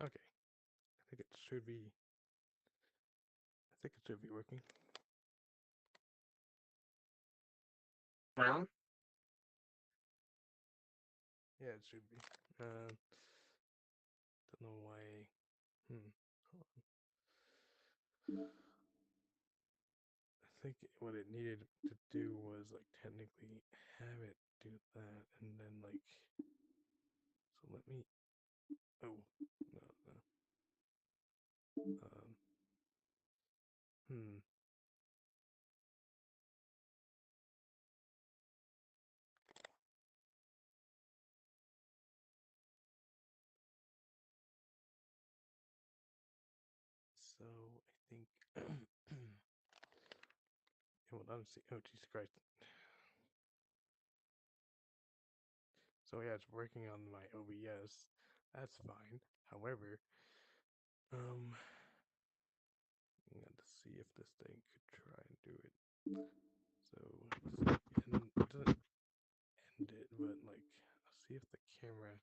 Okay. I think it should be. I think it should be working. Well, Yeah, it should be. Don't know why. Hold on. I think what it needed to do was like technically have it do that, and then like. So let me. Oh no no. Um. Hmm. So I think. Hold on. See. Oh Jesus Christ. So yeah, it's working on my OBS. That's fine. However, um, I'm gonna see if this thing could try and do it. So and it doesn't end it, but like I'll see if the camera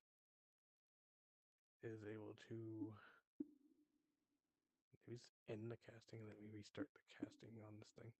is able to maybe end the casting and then maybe start the casting on this thing.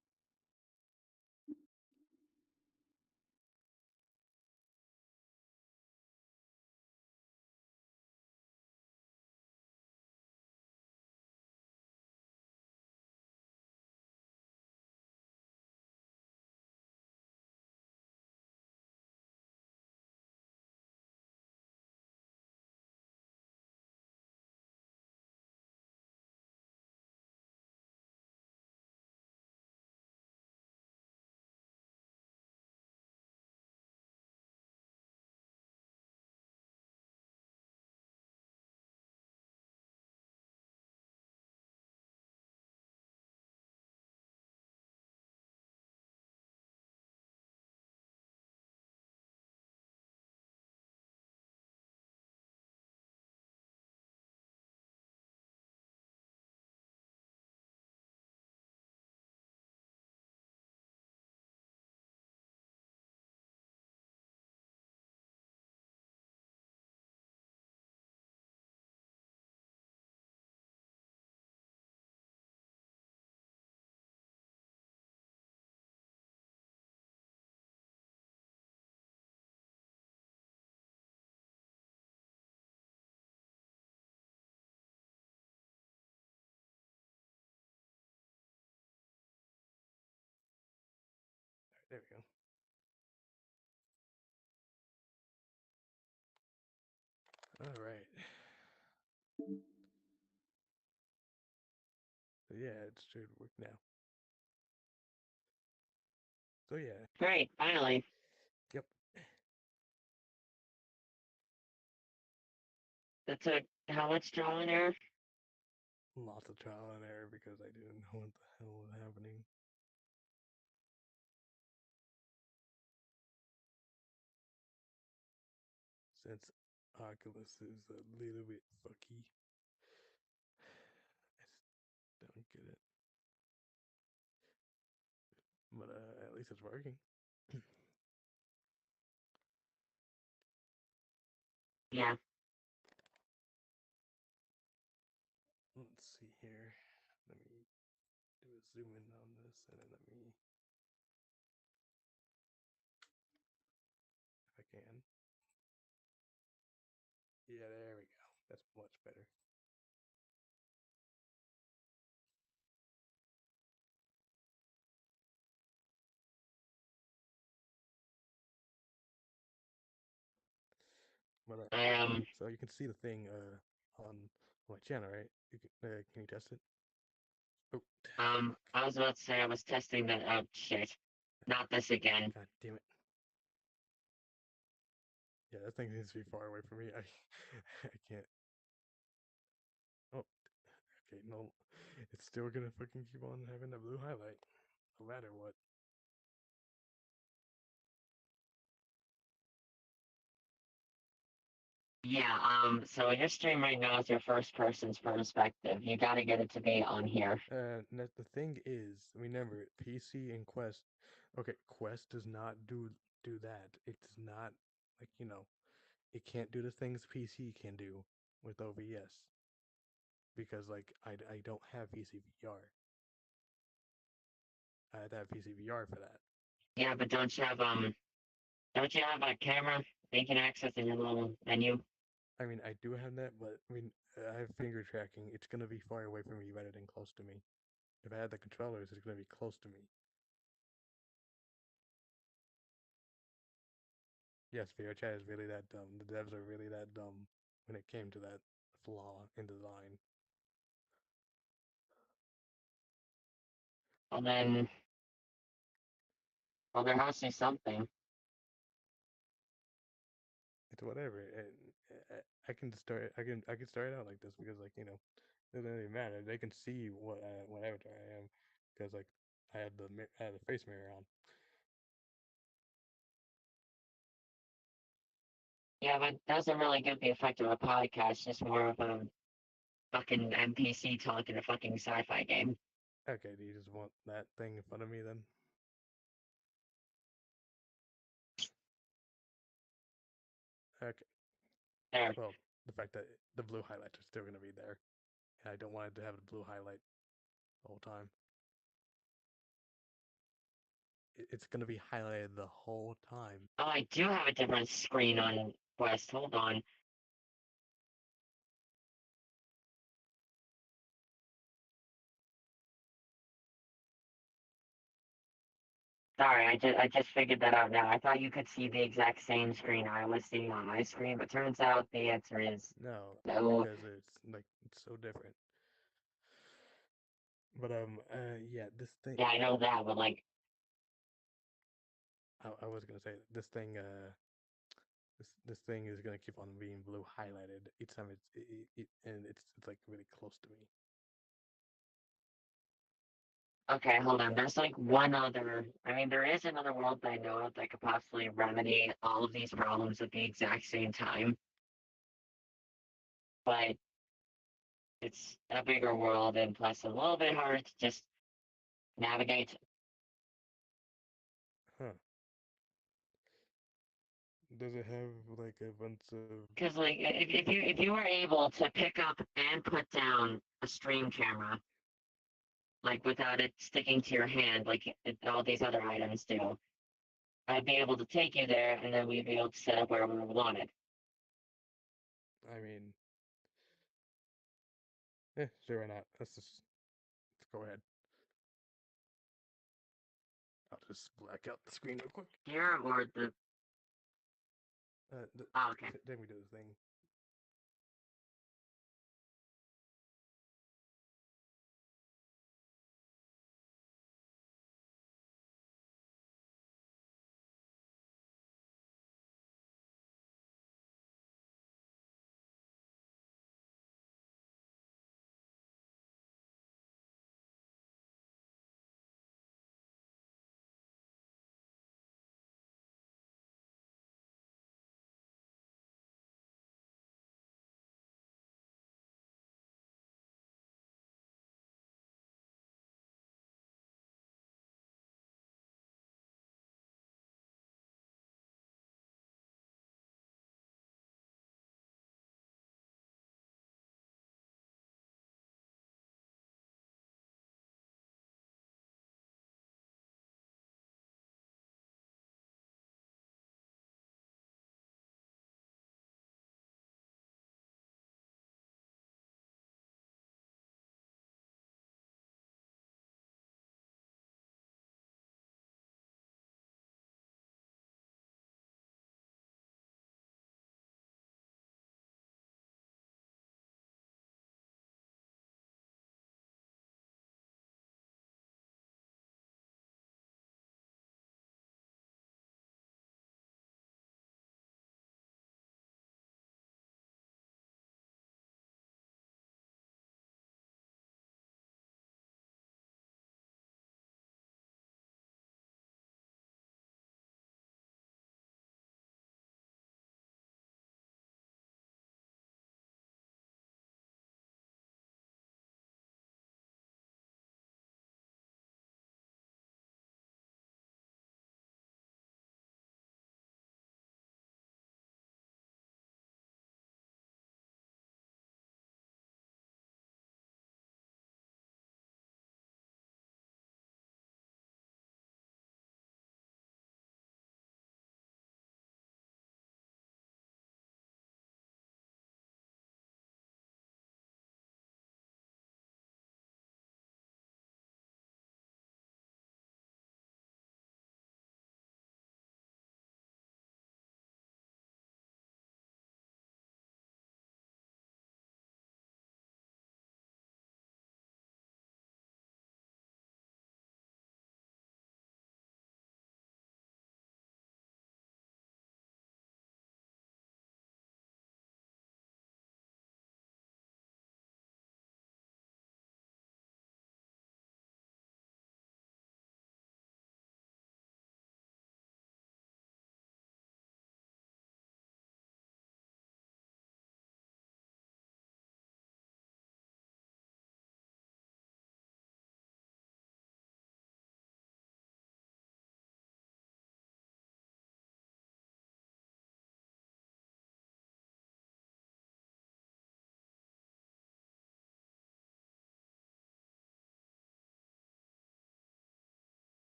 All right, there we go. All right. So yeah, it should work now. So yeah. great, finally. Yep. That took how much trial and error? Lots of trial and error because I didn't know what the hell was happening. Since Oculus is a little bit fucky. I just don't get it. But at least it's working. Yeah. Let's see here. Let me do a zoom in on this and then let me, if I can. Yeah, there we go. That's much better. But so you can see the thing on my channel, right? You can you test it? Oh, I was about to say I was testing that. Oh shit! Not this again. God damn it! Yeah, that thing needs to be far away from me. I I can't. Oh, okay, no, it's still gonna fucking keep on having the blue highlight, no matter what. Yeah. So your stream right now is your first person's perspective. You got to get it to be on here. The thing is, remember, PC and Quest. Okay, Quest does not do that. It does not, like, it can't do the things PC can do with OBS. because like I don't have PCVR. I had to have PCVR for that. Yeah, but don't you have a camera that you can access in your little menu? I mean, I do have that, but I mean, I have finger tracking. It's gonna be far away from me rather than close to me. If I had the controllers, it's gonna be close to me. Yes, VRChat is really that dumb. The devs are really that dumb when it came to that flaw in design. And then, well, there has to be something. It's whatever. I can start. I can start out like this because like it doesn't really matter. They can see what avatar I am because like I had the face mirror on. Yeah, but doesn't really give the effect of a podcast, just more of a fucking NPC talking a fucking sci-fi game. Okay, do you just want that thing in front of me then? Okay. There. Well, the fact that the blue highlights are still gonna be there, and I don't want it to have the blue highlight the whole time. It's gonna be highlighted the whole time. Oh, I do have a different screen on Quest. Hold on. Sorry, I just figured that out now. I thought you could see the exact same screen I was seeing on my screen, but turns out the answer is No, no. because it's so different. But yeah, this thing. Yeah, I know that, but like, I was gonna say this thing. This thing is gonna keep on being blue highlighted each time and it's like really close to me. okay, hold on. There's like one other. I mean, there is another world that I know of that could possibly remedy all of these problems at the exact same time, but it's a bigger world and plus a little bit harder to just navigate. Huh? Does it have like a bunch of? Because like, if you were able to pick up and put down a stream camera, like without it sticking to your hand, like all these other items do, I'd be able to take you there, and then we'd be able to set up wherever we wanted. I mean, sure, why not? Let's go ahead. I'll just black out the screen real quick. Here or the. Oh, okay. Then we do the thing.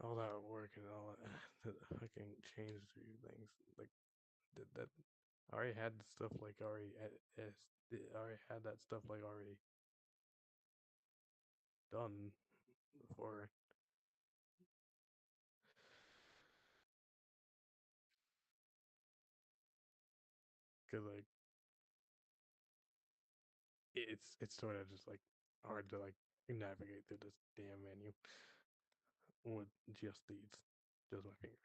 all that work and all that to fucking change things like that. I already had stuff like already I already had that stuff like already done before. Cause like it's sort of just like hard to like navigate through this damn menu with just my fingers.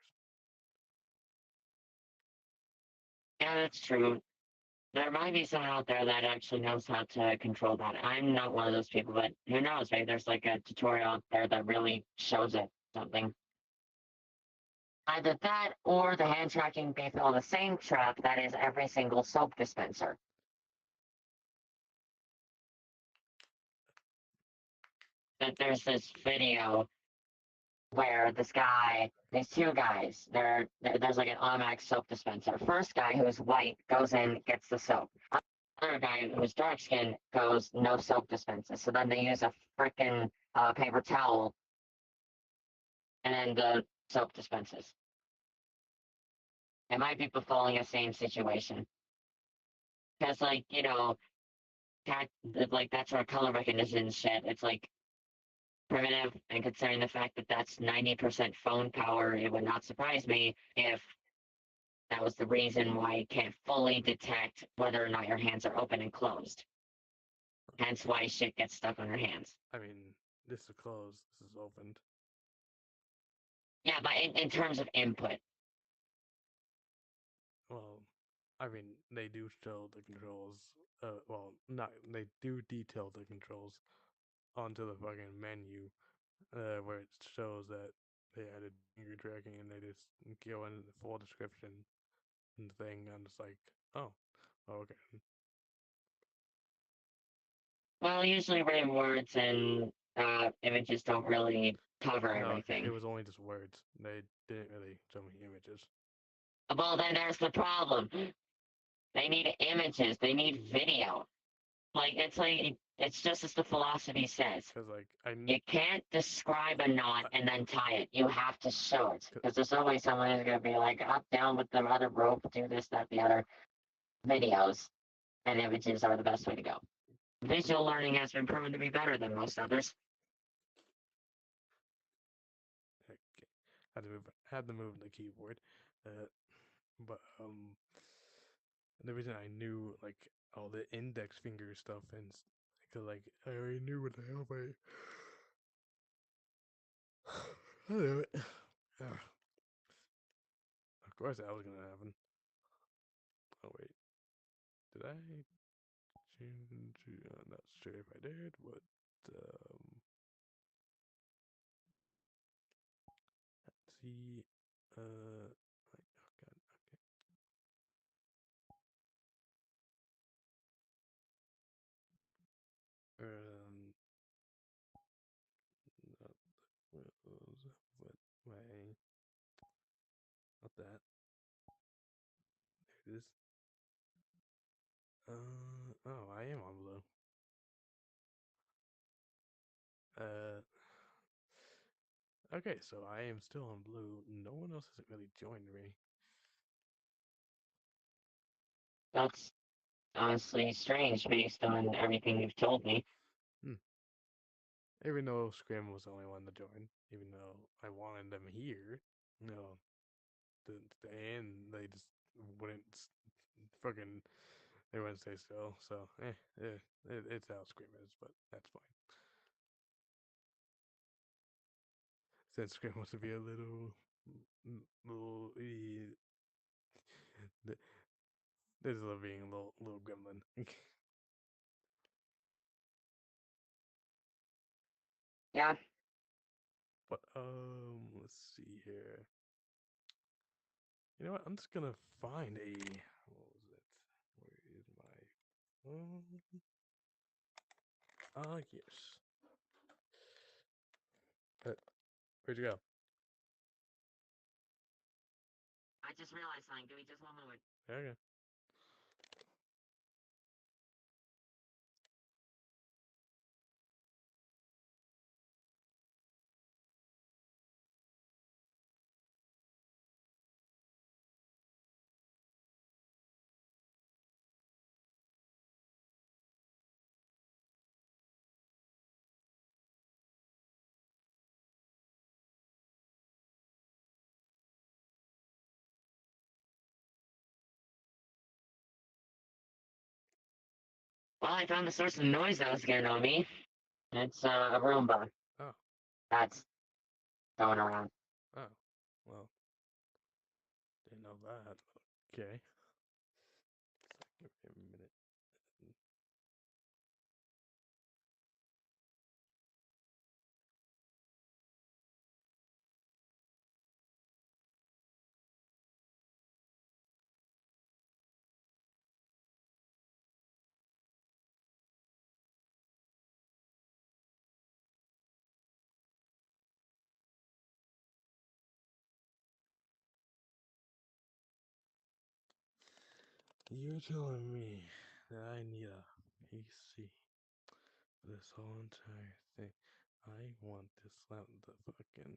Yeah, that's true. There might be someone out there that actually knows how to control that. I'm not one of those people, but who knows? Maybe there's like a tutorial out there that really shows it something. Either that or the hand tracking be on the same truck that is every single soap dispenser. That there's this video where these two guys, there's like an automatic soap dispenser. First guy who's white goes in, gets the soap. Other guy who's dark skinned goes no soap dispenses. So then they use a freaking paper towel, and then the soap dispenses. It might be befalling the same situation because, like, that like that sort of color recognition shit. It's like primitive, and considering the fact that that's 90% phone power, it would not surprise me if that was the reason why it can't fully detect whether or not your hands are open and closed. Hence why shit gets stuck on your hands. I mean, this is closed. This is opened. Yeah, but in terms of input. Well, I mean, they do show the controls. Well, not they do detail the controls onto the fucking menu, where it shows that they added finger tracking and they just go into the full description and thing. I'm just like, oh, okay. Well, usually written words and images don't really cover No, it everything. was only just words. They didn't really show me images. Well, then there's the problem. They need images. They need video. It's just as the philosophy says. Cause like You can't describe a knot and then tie it. You have to show it. Because there's always someone who's going to be like, up, down with the other rope, do this, that, the other. Videos and images are the best way to go. Visual learning has been proven to be better than most others. had to move the keyboard, uh, but the reason I knew like all the index finger stuff and cause like I already knew what the hell I knew it. Of course that was gonna happen. Oh wait, did I change? Not sure if I did, but let's see. Oh god, okay. Not what my not that. There it is. Oh, I am on blue. Uh, okay, so I am still on blue. No one else hasn't really joined me. That's honestly strange based on everything you've told me. Hmm. Even though Scrim was the only one to join, even though I wanted them here, no, and they just wouldn't fucking they wouldn't stay still. So, it's how Scrim is, but that's fine. Since Scrim wants to be a little, this is being a little gremlin. Yeah, But let's see here. You know what? I'm just gonna find a. What was it? Where is my? Yes. Where'd you go? I just realized something. Give me just one moment. Okay. Well, I found the source of the noise that was getting on me. It's a Roomba Oh, that's going around. oh, well, didn't know that. Okay. Give me a minute. You're telling me that I need a PC for this whole entire thing. I want to slap the fucking.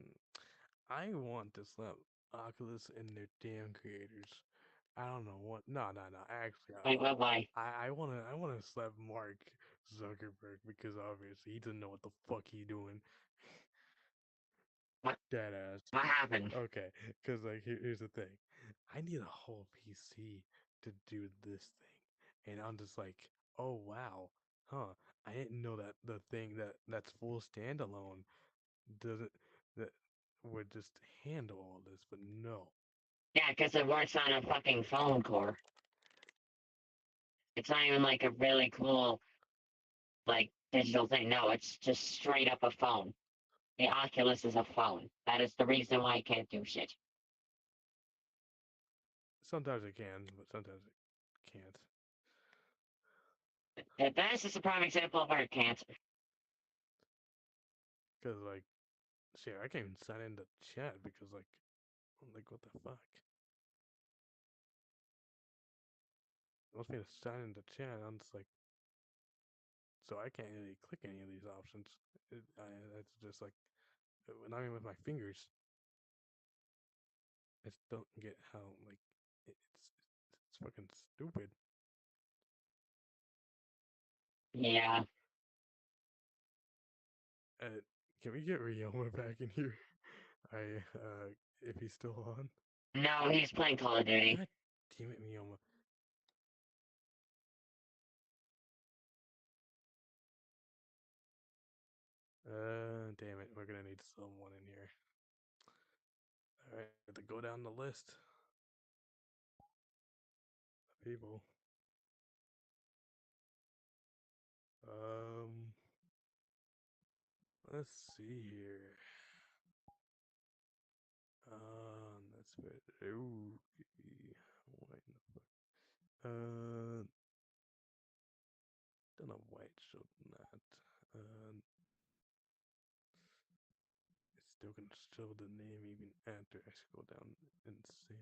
I want to slap Oculus and their damn creators. I don't know what. No, no, no. Actually, Wait, what? Why? I wanna slap Mark Zuckerberg because obviously he doesn't know what the fuck he doing. What? Dead ass. What happened? Okay, because like here's the thing, I need a whole PC to do this thing, and I'm just like, oh wow, huh? I didn't know that the thing that's full standalone doesn't that would just handle all this, but no. Yeah, because it works on a fucking phone core. It's not even like a really cool like digital thing. No, it's just straight up a phone. The Oculus is a phone. That is the reason why it can't do shit. Sometimes it can, but sometimes it can't. That is just a prime example of where it can't. Cause like, shit, I can't even sign into chat because like, I'm like, what the fuck? It wants me to sign into chat. I'm just like, so I can't really click any of these options. It's just like, not even with my fingers. I just don't get how like it's fucking stupid. Yeah. Uh, can we get Ryoma back in here? I if he's still on. No, he's playing Call of Duty. God damn it, Ryoma. Damn it, we're gonna need someone in here. All right, have to go down the list of people. Um, let's see here. That's better. Ooh, what in the fuck? Don't know why it showed that. It's still gonna show the name even after I scroll down and see.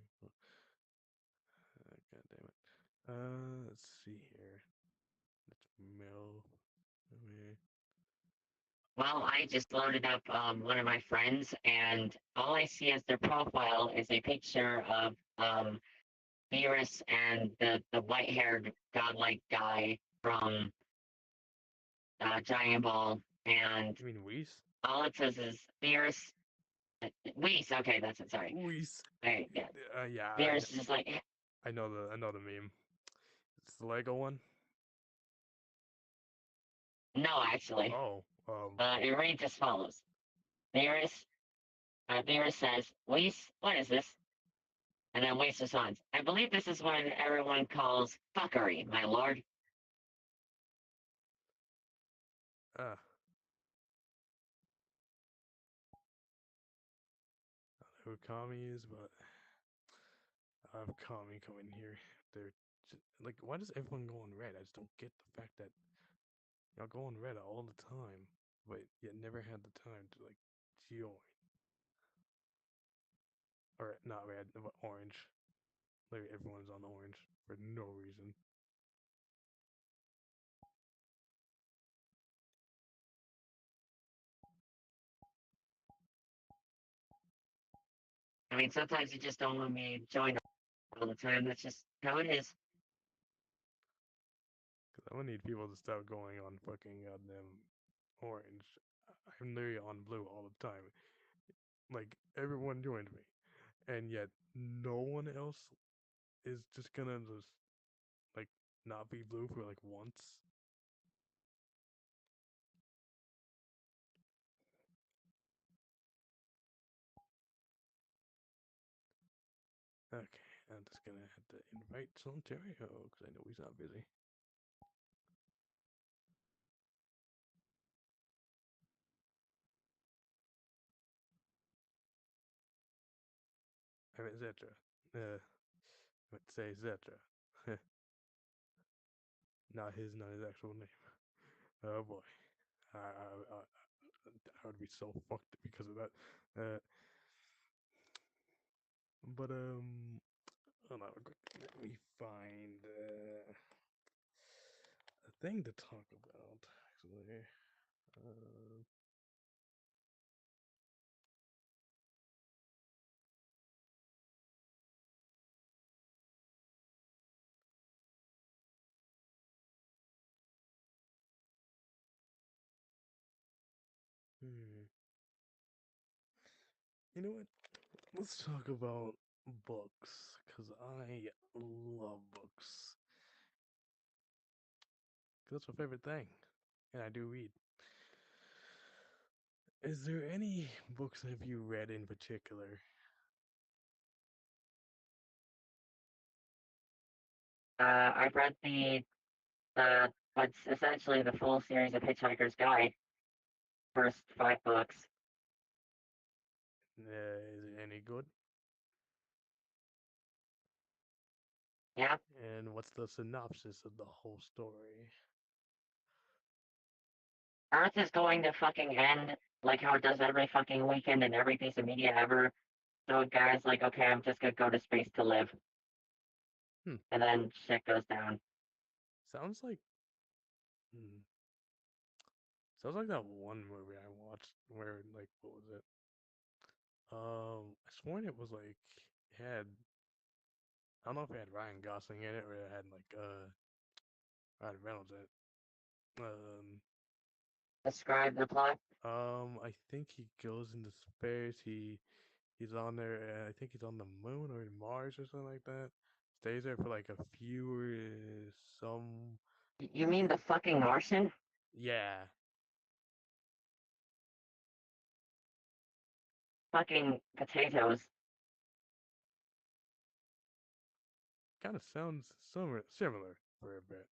God damn it. Let's see here. Let's mail. Okay. Well, I just loaded up one of my friends, and all I see as their profile is a picture of McYRUS and the white-haired godlike guy from Giant Ball, and You mean Weiss? all it says is McYRUS. Weiss, okay, that's it. Sorry. Weiss. Right, yeah. Yeah, McYRUS is just like, I know the meme. It's the Lego one. no, actually. Oh, It reads as follows: McYRUS, McYRUS says, Weiss, what is this? And then Weiss responds, I believe this is what everyone calls fuckery, my lord. ah, I don't know who Kami is, but I have Kami coming here. They're just, like, why does everyone go on red? I just don't get the fact that y'all go on red all the time, but yet never had the time to like join. Or not red, but orange. Like everyone's on orange for no reason. I mean, sometimes you just don't want me to join all the time. That's just how it is. Cause I'm gonna need people to stop going on fucking goddamn orange. I'm literally on blue all the time. Like everyone joined me, and yet no one else is just gonna just like not be blue for like once. Okay, I'm just gonna have to invite Ontario because I know he's not busy. I mean, Zetra. Let's say Zetra. Not his actual name. Oh boy. I would be so fucked because of that. But hold on, let me find a thing to talk about. Actually, uh, hmm. You know what? Let's talk about books because I love books. Because that's my favorite thing, and I do read. Is there any books have you read in particular? I've read what's essentially the full series of Hitchhiker's Guide, first 5 books. Is it any good? Yeah, And what's the synopsis of the whole story? Earth is going to fucking end like how it does every fucking weekend in every piece of media ever. So guys like, okay, I'm just gonna go to space to live, Hmm. and then shit goes down. Sounds like hmm, sounds like that one movie I watched where like what was it? I sworn it was like it had I don't know if it had Ryan Gosling in it or it had like Ryan Reynolds in it. Describe the plot. I think he goes into space. He's on there. I think he's on the moon or Mars or something like that. Stays there for like a few some You mean the fucking Martian? yeah. Fucking potatoes. Kind of sounds similar for a bit.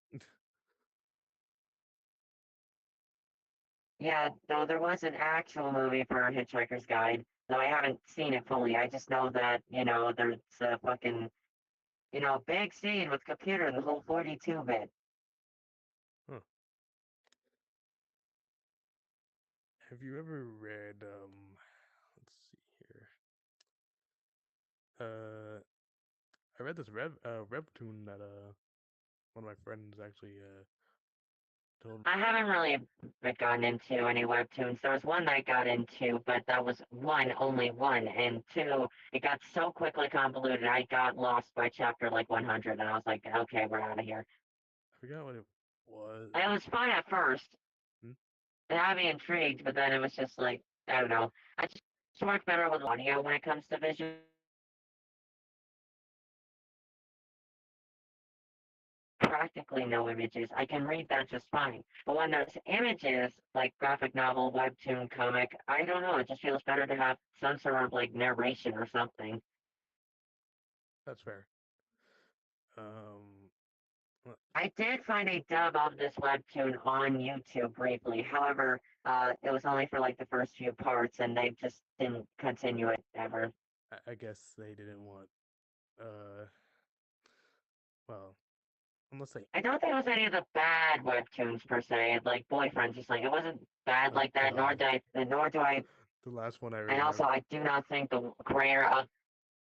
Yeah, though there was an actual movie for Hitchhiker's Guide, though I haven't seen it fully. I just know that, there's a fucking, big scene with computer, the whole 42-bit. Huh. Have you ever read let's see here. Uh I read this webtoon that one of my friends actually told I haven't really gotten into any webtoons. There was one I got into, but that was one, only one. And two, it got so quickly convoluted, I got lost by chapter like 100, and I was like, okay, we're out of here. I forgot what it was. And it was fun at first. Hmm? It had me intrigued, but then it was just like, I don't know. I just work better with audio when it comes to visual. Practically no images. I can read that just fine. But when there's images, like graphic novel, webtoon, comic, I don't know. It just feels better to have some sort of like narration or something. That's fair. Um I did find a dub of this webtoon on YouTube briefly. However, it was only for like the first few parts, and they just didn't continue it ever. I guess they didn't want uh well unless they I don't think it was any of the bad webtoons per se, like boyfriends. Just like it wasn't bad oh like that. god. Nor do I. The last one I And also, remember I do not think the creator of.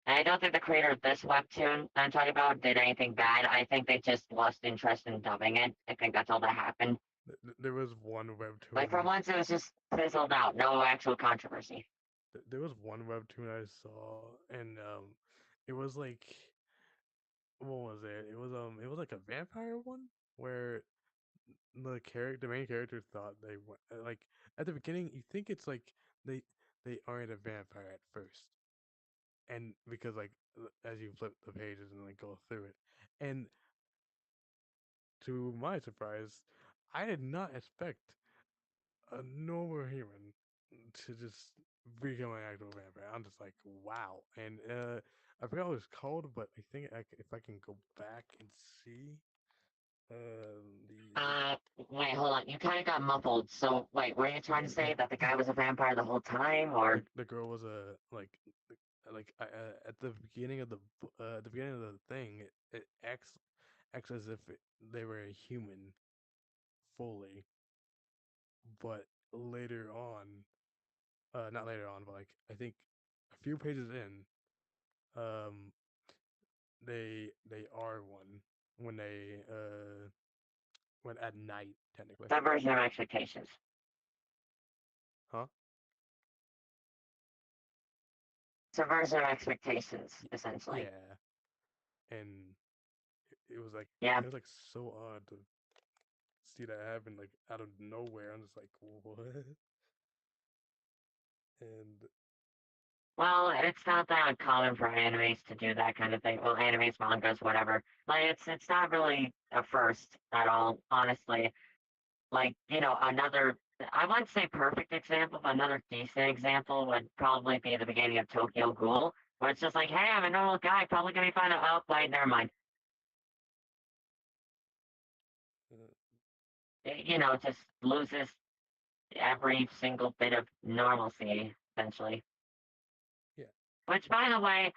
I don't think the creator of this webtoon I'm talking about did anything bad. I think they just lost interest in dubbing it. I think that's all that happened. there was one Like for webtoon once, it was just fizzled out. No actual controversy. there was one webtoon I saw and it was like what was it? It was like a vampire one where the main character thought they went like at the beginning you think it's like they they aren't a vampire at first and because like as you flip the pages and like go through it and to my surprise I did not expect a normal human to just become an actual vampire. I'm just like wow and I forgot what it's called, but I think if I can go back and see, the Uh, wait, hold on. You kind of got muffled. So, wait, were you trying to say that the guy was a vampire the whole time, or the girl was a at the beginning of the beginning of the thing, it acts as if they were a human fully, but later on, not later on, but like I think a few pages in, um, they are one when they when at night technically, subversion of expectations? huh? Subversion of expectations, Y- essentially. yeah, and it was like Yeah. it was like so odd to see that happen like out of nowhere. I'm just like, what? And Well, it's not that uncommon for animes to do that kind of thing. Well, animes, mangas, whatever. Like, it's not really a first at all, honestly. Like, another, I wouldn't say perfect example, but another decent example would probably be the beginning of Tokyo Ghoul, where it's just like, hey, I'm a normal guy, probably gonna be fine. Oh, wait, never mind. uh, Just loses every single bit of normalcy, essentially. yeah. Which, by the way,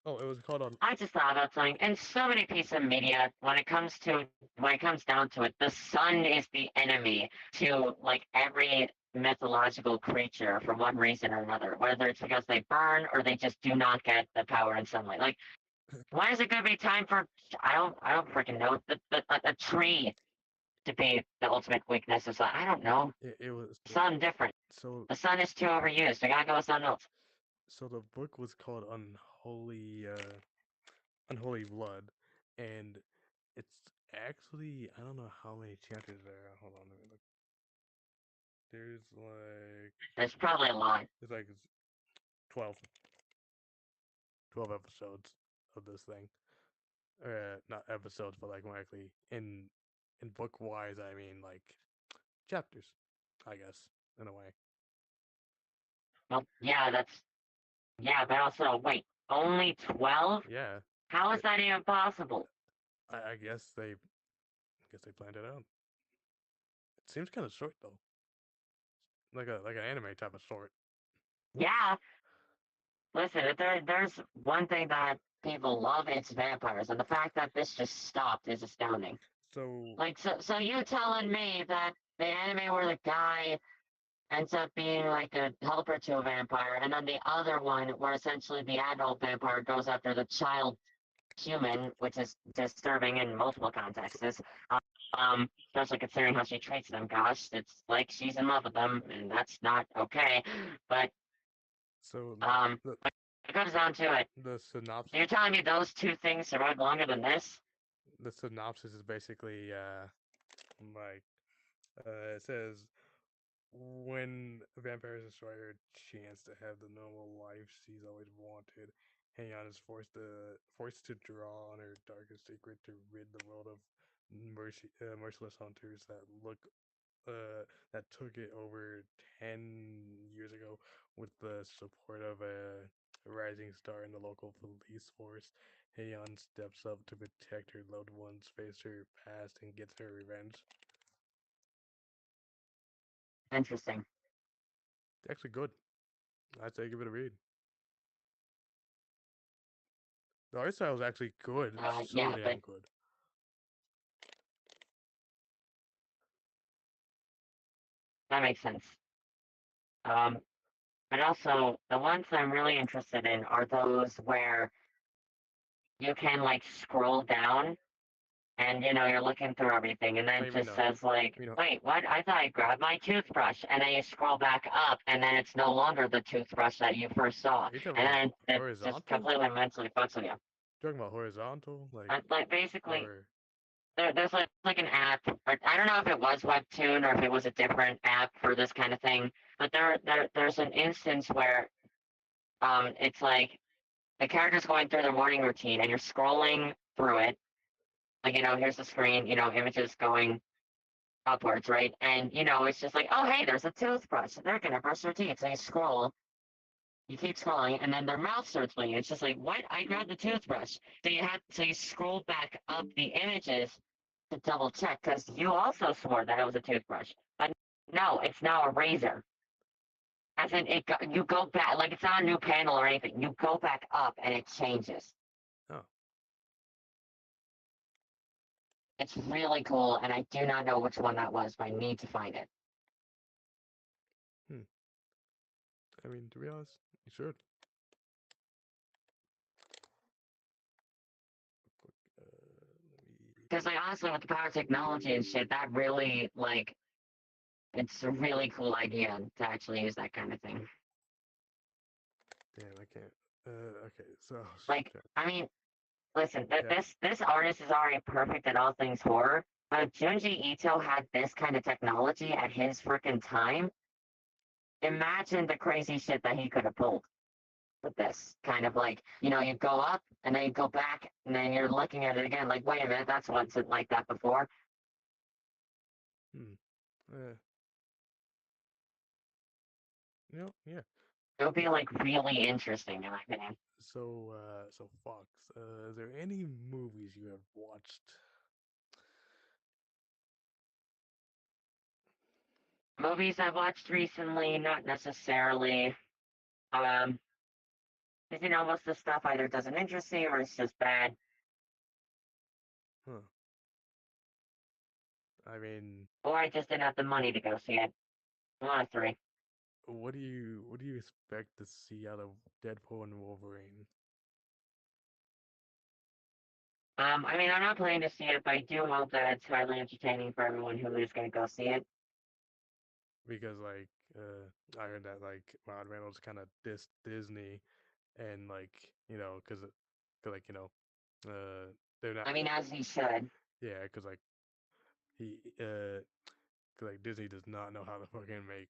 Oh, it was called on. I just thought about something. In so many pieces of media, when it comes down to it, the sun is the enemy to like every mythological creature for one reason or another. Whether it's because they burn or they just do not get the power in sunlight. Like, why is it gonna be time for I don't freaking know a tree to be the ultimate weakness of sun? I don't know. It was Sun different. so The sun is too overused. We gotta go with something else. so the book was called Unholy Blood, and it's actually I don't know how many chapters there are. Hold on, let me look. There's like There's probably a lot. there's like 12, 12 episodes of this thing. Not episodes, but like more likely in book wise, I mean like chapters, I guess in a way. Well, yeah, but also wait, only 12? Yeah, How is it, that even possible? I guess they planned it out. It seems kind of short though, like an anime type of short. Yeah, listen, if there's one thing that people love, it's vampires, and the fact that this just stopped is astounding. So Like, so you telling me that the anime where the guy ends up being like a helper to a vampire, and then the other one where essentially the adult vampire goes after the child human, which is disturbing in multiple contexts. Especially considering how she treats them. Gosh, it's like she's in love with them, and that's not okay. But so um, the it comes down to it. the synopsis You're telling me those two things survive longer than this? the synopsis is basically like it says when vampires destroy her chance to have the normal life she's always wanted, Heian is forced to draw on her darkest secret to rid the world of merciless hunters that took it over 10 years ago with the support of a rising star in the local police force. Heian steps up to protect her loved ones, face her past, and gets her revenge. Interesting. It's actually good. I'd say give it a read. The art style is actually good. So Yeah, but damn good. that makes sense. Um, but also the ones I'm really interested in are those where you can like scroll down and you're looking through everything and then I it mean, just says like, you know, wait, what? I thought I grabbed my toothbrush, and then you scroll back up and then it's no longer the toothbrush that you first saw, are you talking and about then it just horizontal? completely mentally fucks with you. Talking about horizontal, Like basically or there's like an app, or I don't know if it was Webtoon or if it was a different app for this kind of thing, but there's an instance where it's like the character's going through their morning routine and you're scrolling through it, like here's the screen, images going upwards, right? And it's just like, oh hey, there's a toothbrush. They're gonna brush their teeth. So you scroll, You keep scrolling, and then their mouth starts moving. It's just like, what? I grabbed the toothbrush. So you scroll back up the images to double check because you also swore that it was a toothbrush, but no, it's now a razor. As in, you go back like it's not a new panel or anything. You go back up and it changes. Oh. It's really cool, and I do not know which one that was, but I need to find it. Hmm. I mean, to be honest, you should. Because like honestly, with the power technology and shit, that really like it's a really cool idea to actually use that kind of thing. Damn, I can't. Okay, so Like, okay. I mean, listen, Yeah. this artist is already perfect at all things horror. But if Junji Ito had this kind of technology at his freaking time, imagine the crazy shit that he could have pulled with this. Kind of like, you go up and then you go back and then you're looking at it again, like, wait a minute, that's what's it like that before. Hmm. Uh, yeah. It would be like really interesting in my opinion. So Fox, is there any movies you have watched? Movies I've watched recently, not necessarily. Um, because most of the stuff either doesn't interest me or it's just bad. Huh. I mean, Or I just didn't have the money to go see it. One of three. what do you expect to see out of Deadpool and Wolverine? I mean, I'm not planning to see it, but I do hope that it's highly entertaining for everyone who is going to go see it. Because like I heard that like Ryan Reynolds kind of dissed Disney and like because like they're not I mean, as he should. yeah because like he 'cause, like Disney does not know how to fucking make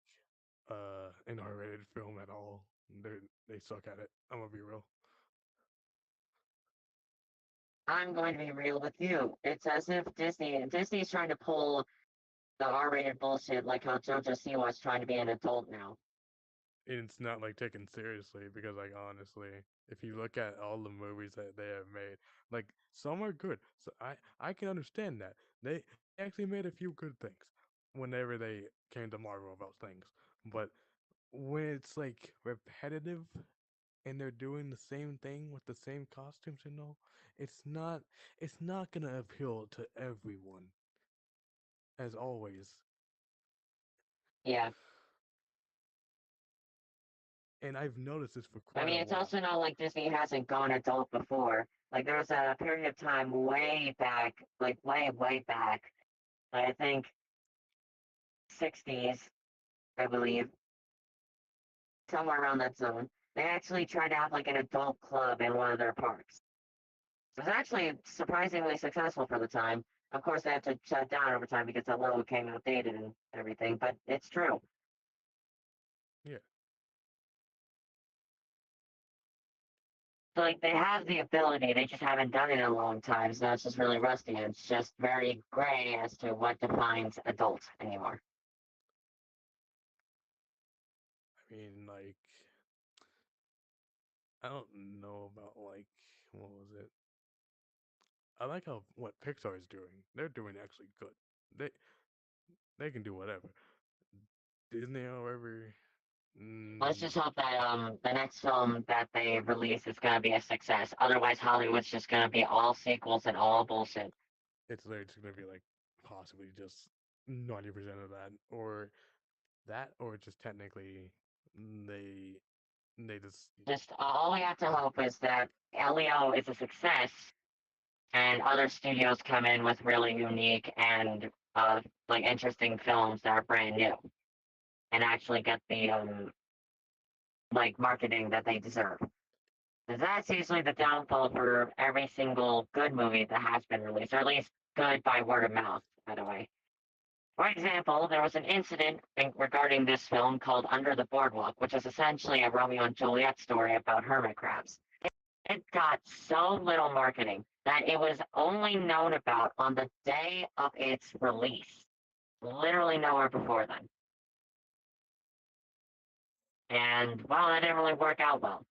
an R-rated film at all. They suck at it. I'm gonna be real. I'm going to be real with you. It's as if Disney's trying to pull the R-rated bullshit like how JoJo Siwa's trying to be an adult now. And it's not like taken seriously because like honestly, if you look at all the movies that they have made, like some are good. So I can understand that. They actually made a few good things whenever they came to Marvel about things. But when it's like repetitive and they're doing the same thing with the same costumes and all, it's not gonna appeal to everyone as always. Yeah. And I've noticed this for I quite a mean, it's while. also not like Disney hasn't gone adult before. Like, there was a period of time way back, like, way, way back, I think 60s, I believe, somewhere around that zone. They actually tried to have, like, an adult club in one of their parks. It was actually surprisingly successful for the time. Of course, they had to shut it down over time because the logo became outdated and everything, but it's true. Yeah, So, like, they have the ability, they just haven't done it in a long time, so it's just really rusty. And it's just very gray as to what defines adult anymore. I mean like I don't know about like what was it? I like how what Pixar is doing. They're doing actually good. They they can do whatever. Disney, however, Let's mm, just hope that the next film that they release is gonna be a success. Otherwise, Hollywood's just gonna be all sequels and all bullshit. it's literally just gonna be like possibly just 90% of that, or just technically they they just Just all we have to hope is that Elio is a success, and other studios come in with really unique and like interesting films that are brand new, and actually get the like marketing that they deserve. Because that's usually the downfall for every single good movie that has been released, or at least good by word of mouth, by the way. For example, there was an incident regarding this film called Under the Boardwalk, which is essentially a Romeo and Juliet story about hermit crabs. It got so little marketing that it was only known about on the day of its release, literally nowhere before then. And well, that didn't really work out well.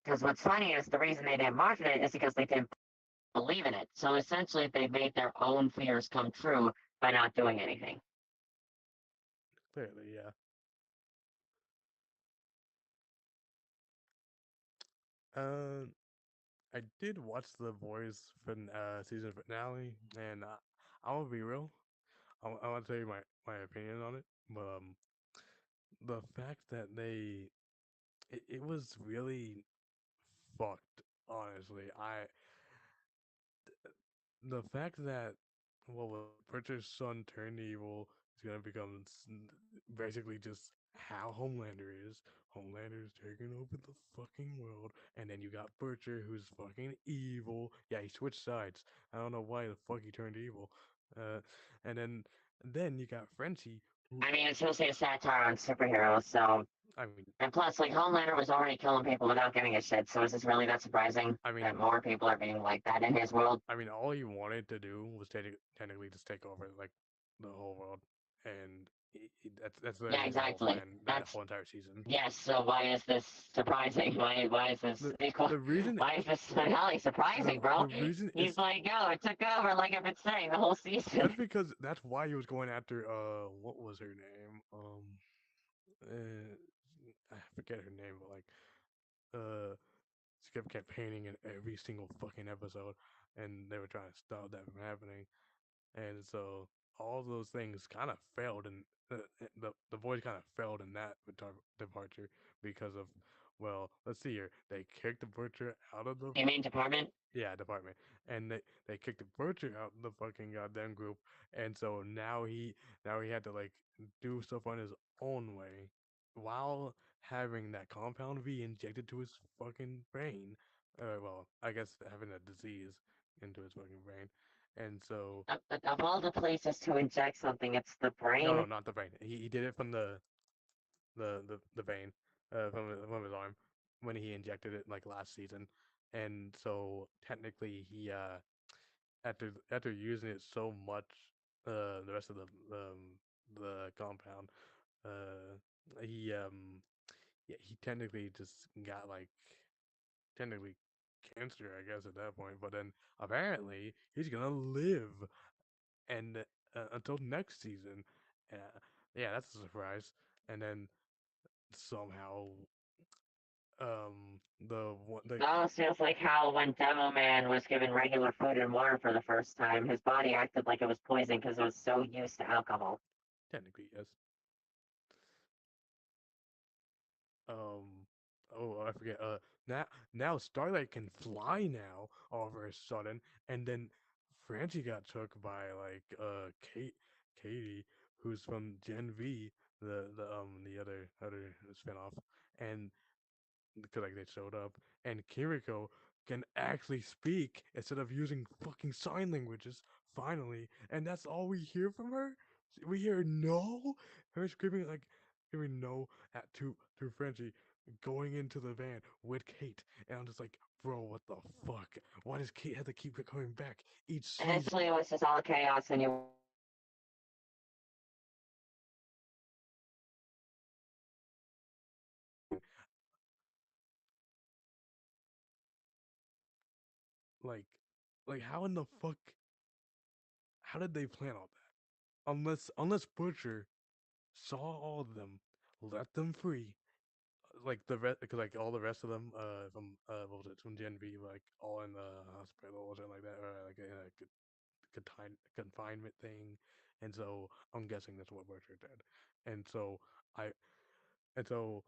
Because what's funny is the reason they didn't market it is because they didn't believe in it. So essentially, they made their own fears come true by not doing anything. Clearly, yeah. Uh, I did watch The Boys season finale, and I will be real. I want to tell you my opinion on it, but the fact that it was really fucked. Honestly, the fact that what was it, Pritchard's son turned evil is gonna become basically just how Homelander is. Homelander is taking over the fucking world, and then you got Butcher who's fucking evil. Yeah, he switched sides. I don't know why the fuck he turned evil. Uh, and then you got Frenchie who I mean, it's mostly a satire on superheroes, so. I mean And plus, like, Homelander was already killing people without giving a shit, so is this really that surprising I that mean more people are being like that in his world? I mean all he wanted to do was technically just take over like the whole world, and that's Yeah, literally his whole exactly. plan that That's whole entire season. yes. So why is this surprising? Why is this the equal? the reason Why is this finale surprising, bro? the reason He's is like, oh, it took over, like I've been saying the whole season. that's because that's why he was going after what was her name I forget her name, but like uh she kept campaigning in every single fucking episode, and they were trying to stop that from happening. And so all those things kind of failed, and the boys kind of failed in that departure because of, well, let's see here, they kicked the butcher out of the You mean department? yeah department, and they kicked the butcher out of the fucking goddamn group, and so now he had to like do stuff on his own way while having that compound V injected to his fucking brain. Well, I guess having a disease into his fucking brain, and so Of all the places to inject something, it's the no, no, brain. not the vein. He did it from the vein, from his arm when he injected it like last season, and so technically he after using it so much, the rest of the compound, uh, he yeah, he technically just got like technically cancer, I guess, at that point. But then apparently he's gonna live and until next season. Uh, yeah, that's a surprise. And then somehow, the It almost feels like how when Demo Man was given regular food and water for the first time, his body acted like it was poison because it was so used to alcohol. technically yes. Um, oh, I forget. Now Starlight can fly now all of a sudden, and then Francie got took by like Katie, who's from Gen V, the other spinoff, and because like they showed up, and Kiriko can actually speak instead of using fucking sign languages finally, and that's all we hear from her. We hear no, her screaming like screaming no at to Frenchie going into the van with Kate, and I'm just like, bro, what the fuck? Why does Kate have to keep coming back each season? Initially, it was just all chaos, and you were wondering if she was going to be okay. And then you find out that she's actually fine. Like, like how in the fuck? How did they plan all that? Unless Butcher saw all of them, let them free, like the rest, because like all the rest of them, from what was it, from Gen V, like all in the hospital or something like that, or like in a confinement thing, and so I'm guessing that's what Butcher did, and so I, and so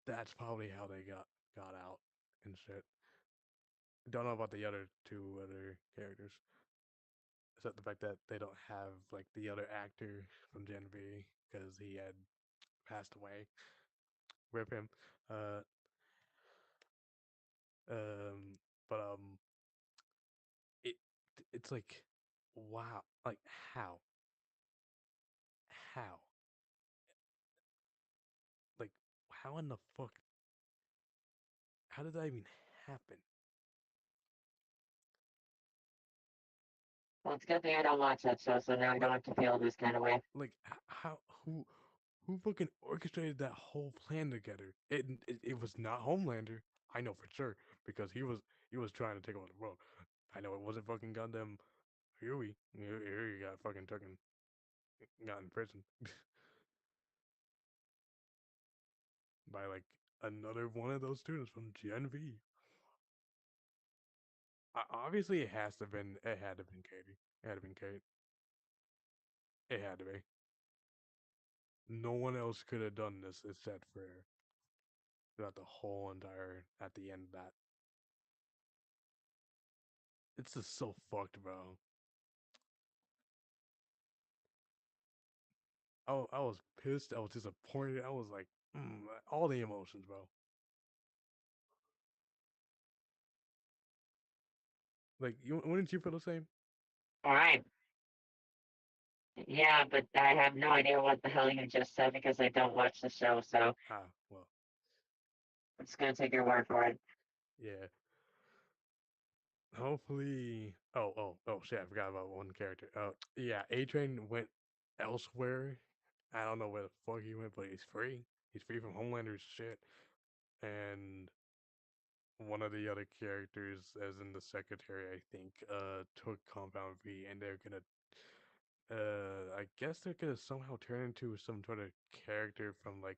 that's probably how they got out and shit. Don't know about the other two other characters, except the fact that they don't have like the other actor from Gen V because he had passed away. Rip him. Uh, um, but it it's like, wow, like how like how in the fuck, how did that even happen? Well, it's a good thing I don't watch that show, so now I Like don't have to feel this kind of way. how, who, Who fucking orchestrated that whole plan together? It was not Homelander. I know for sure because he was trying to take over the world. I know it wasn't fucking goddamn Huey. Huey got fucking taken, got in prison by like another one of those students from GNV. Obviously, it has to have been. It had to have been Katie. It had to have been Kate. It had to be. No one else could have done this except for her throughout the whole entire at the end of that. It's just so fucked, bro. I was pissed. I was disappointed. I was like, all the emotions, bro. Like, you wouldn't you feel the same? All right. Yeah, but I have no idea what the hell you just said because I don't watch the show, so Ah, well, I'm just gonna take your word for it. yeah. Hopefully. Oh, shit! I forgot about one character. Yeah. A Train went elsewhere. I don't know where the fuck he went, but he's free. He's free from Homelander's shit. And one of the other characters, as in the secretary, I think, took Compound V, and they're gonna, I guess they're gonna somehow turn into some sort of character from like,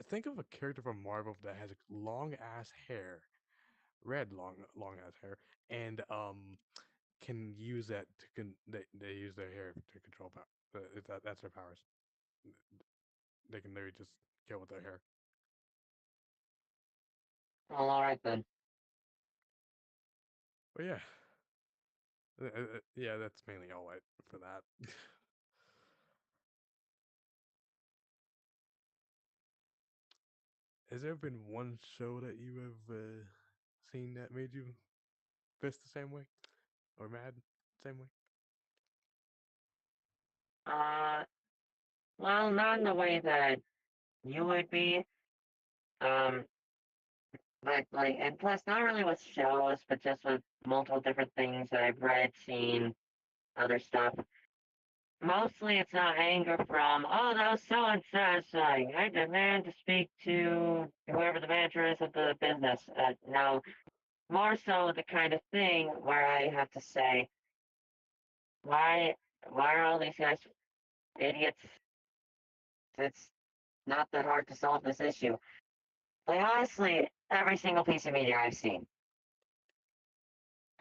think of a character from Marvel that has long ass hair, red long ass hair, and can use that to they use their hair to control power. That's their powers. They can literally just kill with their hair. Well, all right then. But yeah, yeah, that's mainly all I for that. Has there been one show that you have seen that made you pissed the same way or mad the same way? Uh, well, not in the way that you would be. Um, but like, and plus, not really with shows, but just with multiple different things that I've read, seen, other stuff. Mostly, it's not anger from, oh, that was so unsatisfying. I demand to speak to whoever the manager is of the business. No, more so the kind of thing where I have to say, why, why are all these guys idiots? It's not that hard to solve this issue. Like, honestly, every single piece of media I've seen,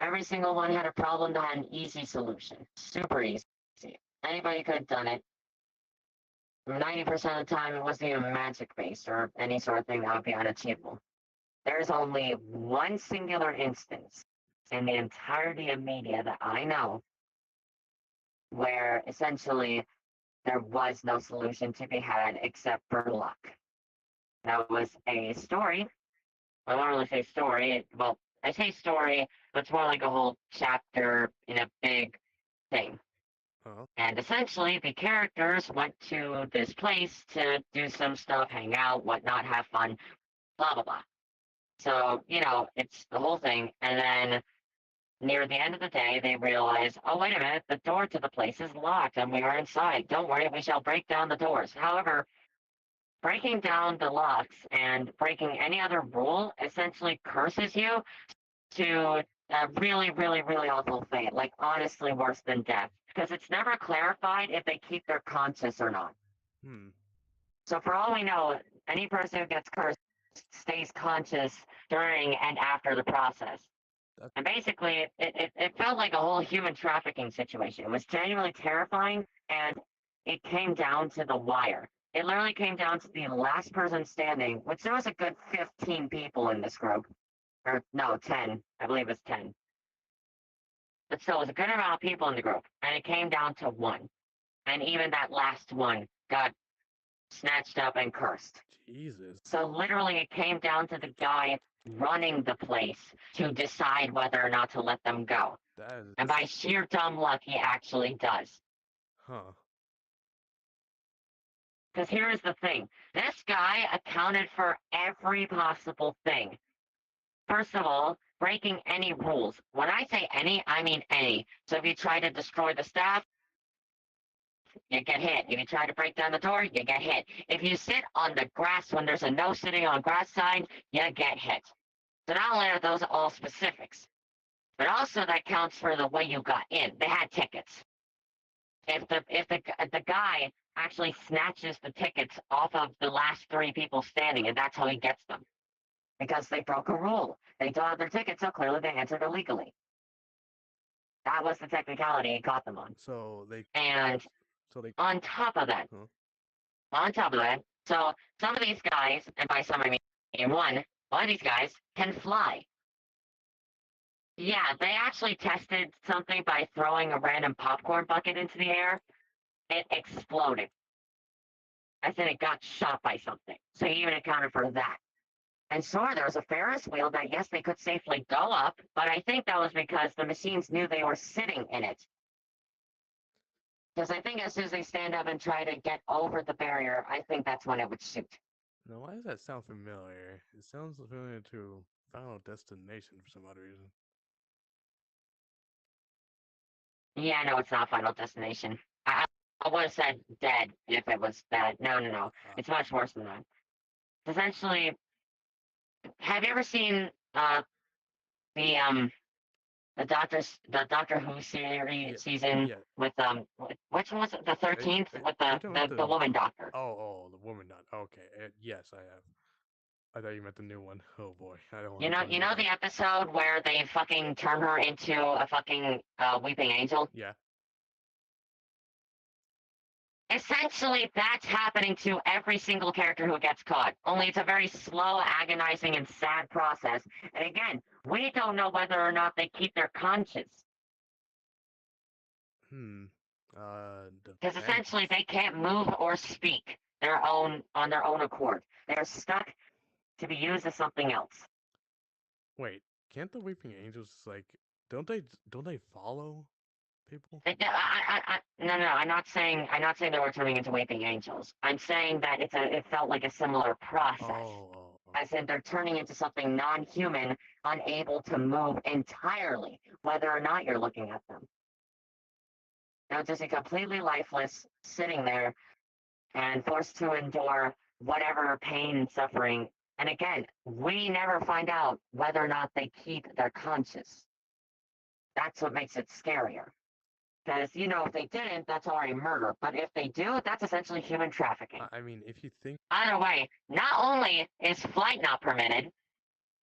every single one had a problem that had an easy solution. Super easy. Anybody could have done it. 90% of the time, it wasn't even magic based or any sort of thing that would be unachievable. There's only one singular instance in the entirety of media that I know where essentially there was no solution to be had except for luck. That was a story. I don't really say story. Well, I say story, but it's more like a whole chapter in a big thing. Huh? And essentially, the characters went to this place to do some stuff, hang out, whatnot, have fun, blah, blah, blah. So, it's the whole thing. And then near the end of the day, they realize, oh, wait a minute, the door to the place is locked and we are inside. Don't worry, we shall break down the doors. However, breaking down the locks and breaking any other rule essentially curses you to a really, really, really awful fate. Like, honestly, worse than death. Because it's never clarified if they keep their conscience or not. Hmm. So, for all we know, any person who gets cursed stays conscious during and after the process. That. And basically, it felt like a whole human trafficking situation. It was genuinely terrifying, and it came down to the wire. It literally came down to the last person standing, which there was a good 15 people in this group. Or, no, 10. I believe it's 10. But still, it was a good amount of people in the group, and it came down to one. And even that last one got snatched up and cursed. Jesus. So literally, it came down to the guy running the place to decide whether or not to let them go. That And is. by sheer dumb luck, he actually does. Huh. Because here is the thing. This guy accounted for every possible thing. First of all, breaking any rules. When I say any, I mean any. So if you try to destroy the staff, you get hit. If you try to break down the door, you get hit. If you sit on the grass when there's a no sitting on grass sign, you get hit. So not only are those all specifics, but also that counts for the way you got in. They had tickets. If the guy actually snatches the tickets off of the last three people standing, and that's how he gets them, because they broke a rule. They don't have their tickets, so clearly they entered illegally. That was the technicality he caught them on. So they. And So they. on top of that, so some of these guys, and by some I mean one of these guys can fly. Yeah, they actually tested something by throwing a random popcorn bucket into the air. It exploded. I said it got shot by something. So he even accounted for that. And sure, there was a Ferris wheel that, yes, they could safely go up, but I think that was because the machines knew they were sitting in it. Because I think as soon as they stand up and try to get over the barrier, I think that's when it would shoot. Now, why does that sound familiar? It sounds familiar to Final Destination for some odd reason. Yeah, no, it's not Final Destination. I would have said Dead if it was that. No. It's much worse than that. Essentially, have you ever seen the Doctor Who series season with which one was it? The 13th with the woman doctor. Oh, the woman doctor. Okay, yes, I have. I thought you meant the new one. Oh boy, I don't want You know the episode where they fucking turn her into a fucking weeping angel? Yeah. Essentially, that's happening to every single character who gets caught. Only it's a very slow, agonizing, and sad process. And again, we don't know whether or not they keep their conscience. Because essentially, they can't move or speak on their own accord. They're stuck to be used as something else. Wait, can't the weeping angels don't they follow people? No. I'm not saying they were turning into weeping angels. I'm saying that it felt like a similar process. Oh. As in they're turning into something non-human, unable to move entirely, whether or not you're looking at them. They're just completely lifeless, sitting there, and forced to endure whatever pain and suffering. And again, we never find out whether or not they keep their conscious. That's what makes it scarier. Because, if they didn't, that's already murder. But if they do, that's essentially human trafficking. I mean, if you think... Either way, not only is flight not permitted,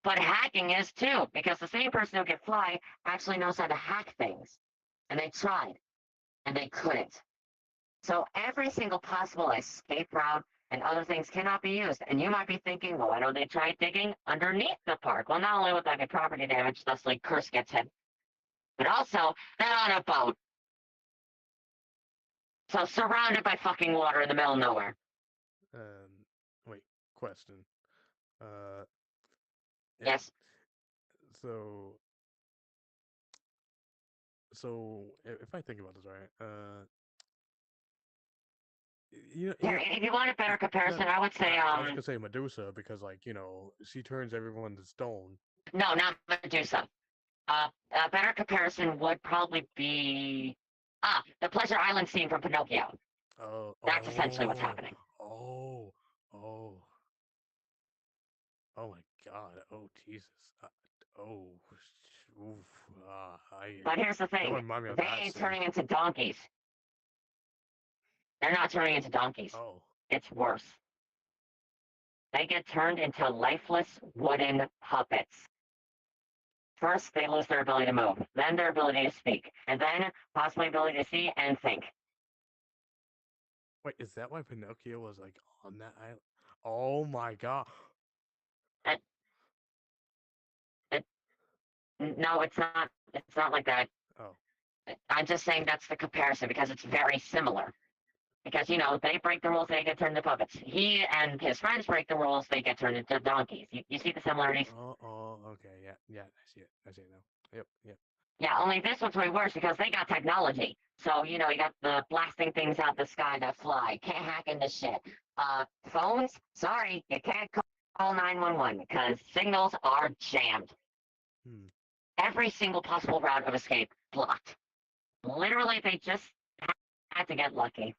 but hacking is too. Because the same person who can fly actually knows how to hack things. And they tried. And they couldn't. So every single possible escape route and other things cannot be used. And you might be thinking, well, why don't they try digging underneath the park? Well, not only would that be property damage, thus like Curse gets hit, but also they're on a boat. So surrounded by fucking water in the middle of nowhere. Wait, question. Yes. So if I think about this, right? If you want a better comparison, I would say I was gonna say Medusa because, she turns everyone to stone. No, not Medusa. A better comparison would probably be the Pleasure Island scene from Pinocchio. That's essentially what's happening. Oh my God! Oh Jesus! But here's the thing: they ain't turning into donkeys. They're not turning into donkeys. Oh. It's worse. They get turned into lifeless wooden puppets. First, they lose their ability to move, then their ability to speak, and then possibly ability to see and think. Wait, is that why Pinocchio was on that island? Oh my God! No, it's not. It's not like that. Oh. I'm just saying that's the comparison because it's very similar. Because, they break the rules, they get turned into puppets. He and his friends break the rules, they get turned into donkeys. You see the similarities? Okay, yeah, I see it now. Yep. Yeah, only this one's way worse because they got technology. So, you got the blasting things out the sky that fly. Can't hack into shit. Phones? Sorry, you can't call 911 because signals are jammed. Every single possible route of escape blocked. Literally, they just had to get lucky.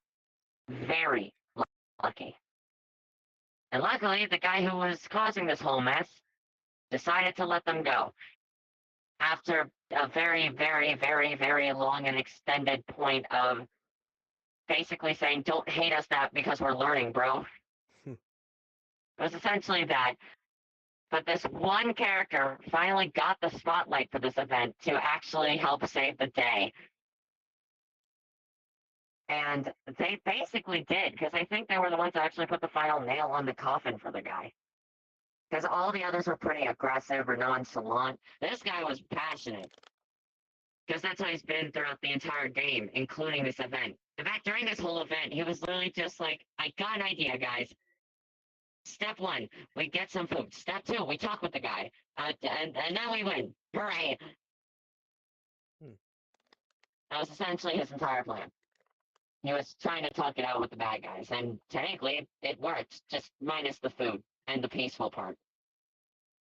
Very lucky. And luckily, the guy who was causing this whole mess decided to let them go after a very, very, very, very long and extended point of basically saying, don't hate us that because we're learning, bro. It was essentially that. But this one character finally got the spotlight for this event to actually help save the day. And they basically did, because I think they were the ones that actually put the final nail on the coffin for the guy. Because all the others were pretty aggressive or nonchalant. This guy was passionate. Because that's how he's been throughout the entire game, including this event. In fact, during this whole event, he was literally just like, I got an idea, guys. Step one, we get some food. Step two, we talk with the guy. And then we win. Hooray! Hmm. That was essentially his entire plan. He was trying to talk it out with the bad guys, and technically it worked, just minus the food and the peaceful part.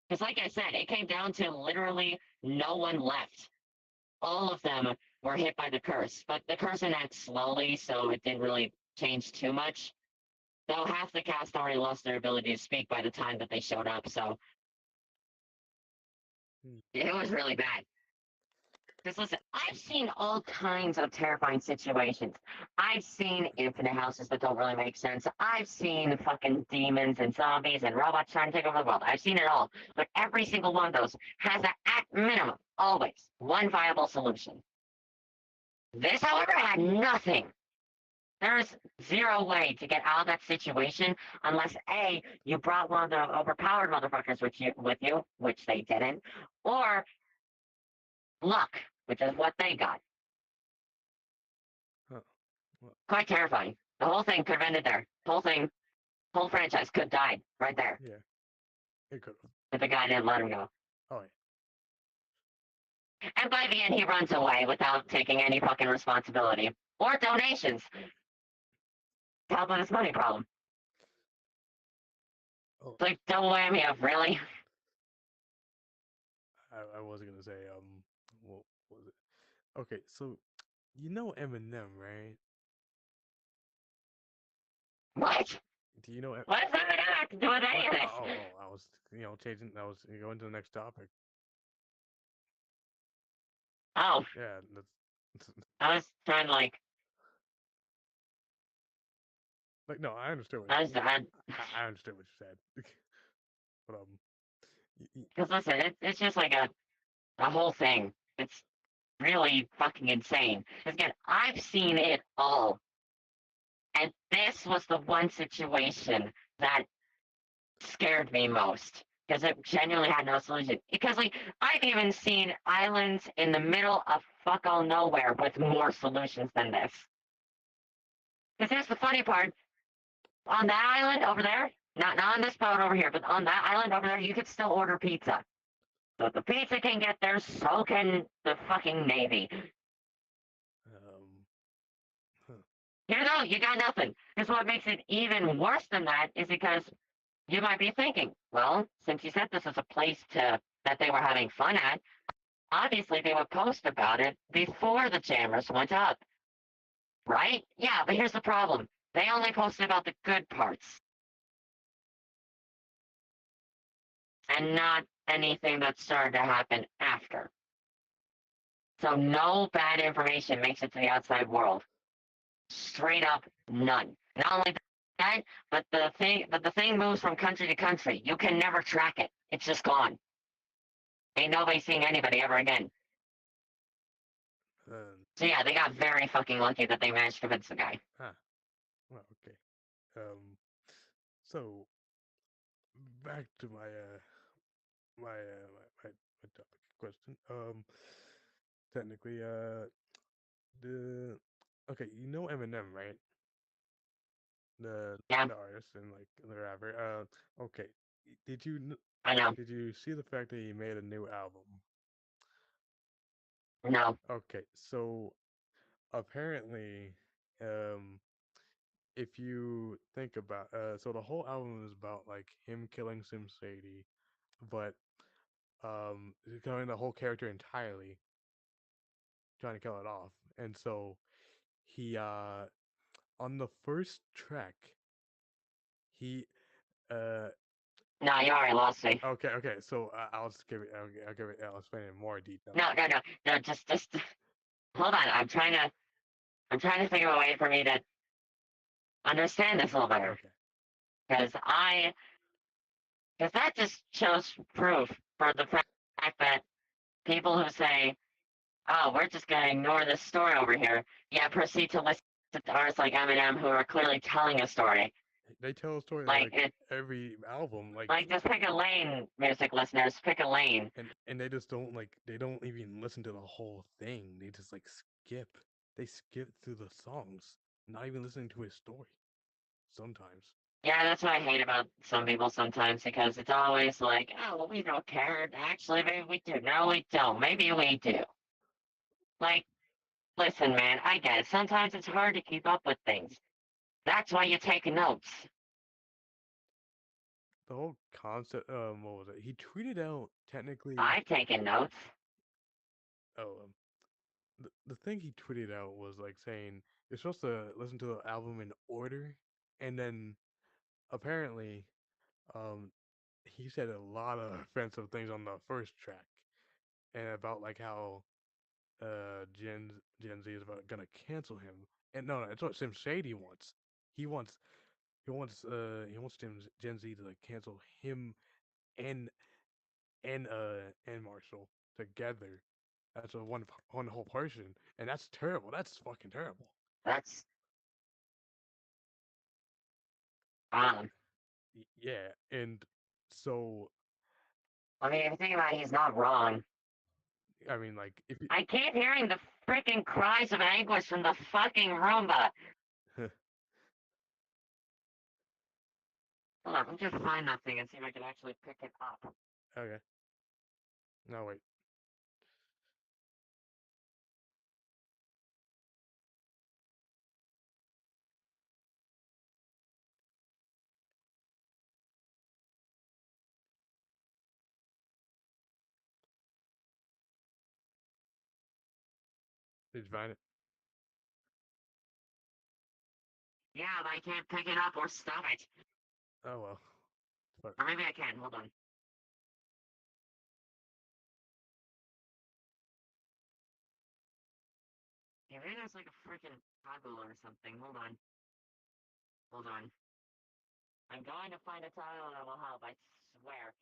Because, like I said, it came down to literally no one left. All of them were hit by the curse, but the curse enacts slowly, so it didn't really change too much. Though half the cast already lost their ability to speak by the time that they showed up, so Hmm. it was really bad. Because listen, I've seen all kinds of terrifying situations. I've seen infinite houses that don't really make sense. I've seen fucking demons and zombies and robots trying to take over the world. I've seen it all. But every single one of those has, at minimum, always one viable solution. This, however, had nothing. There's zero way to get out of that situation unless A, you brought one of the overpowered motherfuckers with you, which they didn't, or luck, which is what they got. Huh. Well, Quite terrifying. The whole thing could have ended there. Whole franchise could have died right there yeah, it could have. if the guy didn't let him go. Oh And by the end, he runs away without taking any fucking responsibility or donations to help with his money problem. yeah. Oh, It's like double whammy of really. I was gonna say what was it? Okay, so you know Eminem, right? What? Do you know? What does that have to do with any of this? I was changing. I was going to the next topic. Oh, Yeah, that's I was trying to like no, I understood what I was, I understood what you said, but because listen, it's just like a whole thing. It's really fucking insane. 'Cause again, I've seen it all. And this was the one situation that scared me most because it genuinely had no solution. Because like I've even seen islands in the middle of fuck all nowhere with more solutions than this. Because here's the funny part: on that island over there, not on this boat over here, but on that island over there, you could still order pizza. So if the pizza can get there, so can the fucking navy. huh. Here though, you got nothing. Because what makes it even worse than that is because you might be thinking, well, since you said this is a place that they were having fun at, obviously they would post about it before the jammers went up, right? Yeah, but here's the problem. They only posted about the good parts and not anything that started to happen after. So no bad information makes it to the outside world. Straight up none. Not only that, but the thing moves from country to country. You can never track it. It's just gone. Ain't nobody seeing anybody ever again. So yeah, they got very fucking lucky that they managed to convince the guy. Huh. Well, okay. So back to my topic question. Technically, the okay, you know Eminem, right? The Yeah, the artist and like the rapper. Okay. Did I know. did you see the fact that he made a new album? No, Okay, so apparently, um, if you think about, so the whole album is about like him killing Sim Sadie, but killing the whole character entirely, trying to kill it off, and so he on the first track, he uh No, you already lost me. okay. So I'll just give it. I'll give it. I'll explain it in more detail. No. Just hold on. I'm trying to think of a way for me to understand this a little better. Okay. Because because that just shows proof for the fact that people who say, "Oh, we're just gonna ignore this story over here," yeah, proceed to listen to artists like Eminem who are clearly telling a story. They tell a story Like like it, every album, like just pick a lane, music listeners, pick a lane. and they just don't like they don't even listen to the whole thing. They just like skip. They skip through the songs, not even listening to his story. Sometimes. Yeah, that's what I hate about some people sometimes because it's always like, "Oh, well, we don't care. Actually, maybe we do. No, we don't. Maybe we do." Like, listen, man, I get it. Sometimes it's hard to keep up with things. That's why you take notes. The whole concept. What was it? He tweeted out technically. I've taken notes. Oh, the thing he tweeted out was like saying you're supposed to listen to the album in order, and then apparently, um, he said a lot of offensive things on the first track, and about like how Gen Z is about gonna cancel him. And no, it's what Sim Shady wants. He wants he wants Gen Z to like cancel him and and Marshall together as a one whole person, and that's terrible. That's fucking terrible. That's um. Yeah, and so I mean, if you think about it, he's not wrong. I mean, like if you, I keep hearing the freaking cries of anguish from the fucking Roomba. Hold on, let me just find that thing and see if I can actually pick it up. okay, no wait, did you find it? Yeah, but I can't pick it up or stop it. Oh well, fuck. Or maybe I can. Hold on. Yeah, maybe there's like a freaking toggle or something. Hold on. Hold on. I'm going to find a toggle that will help, I swear.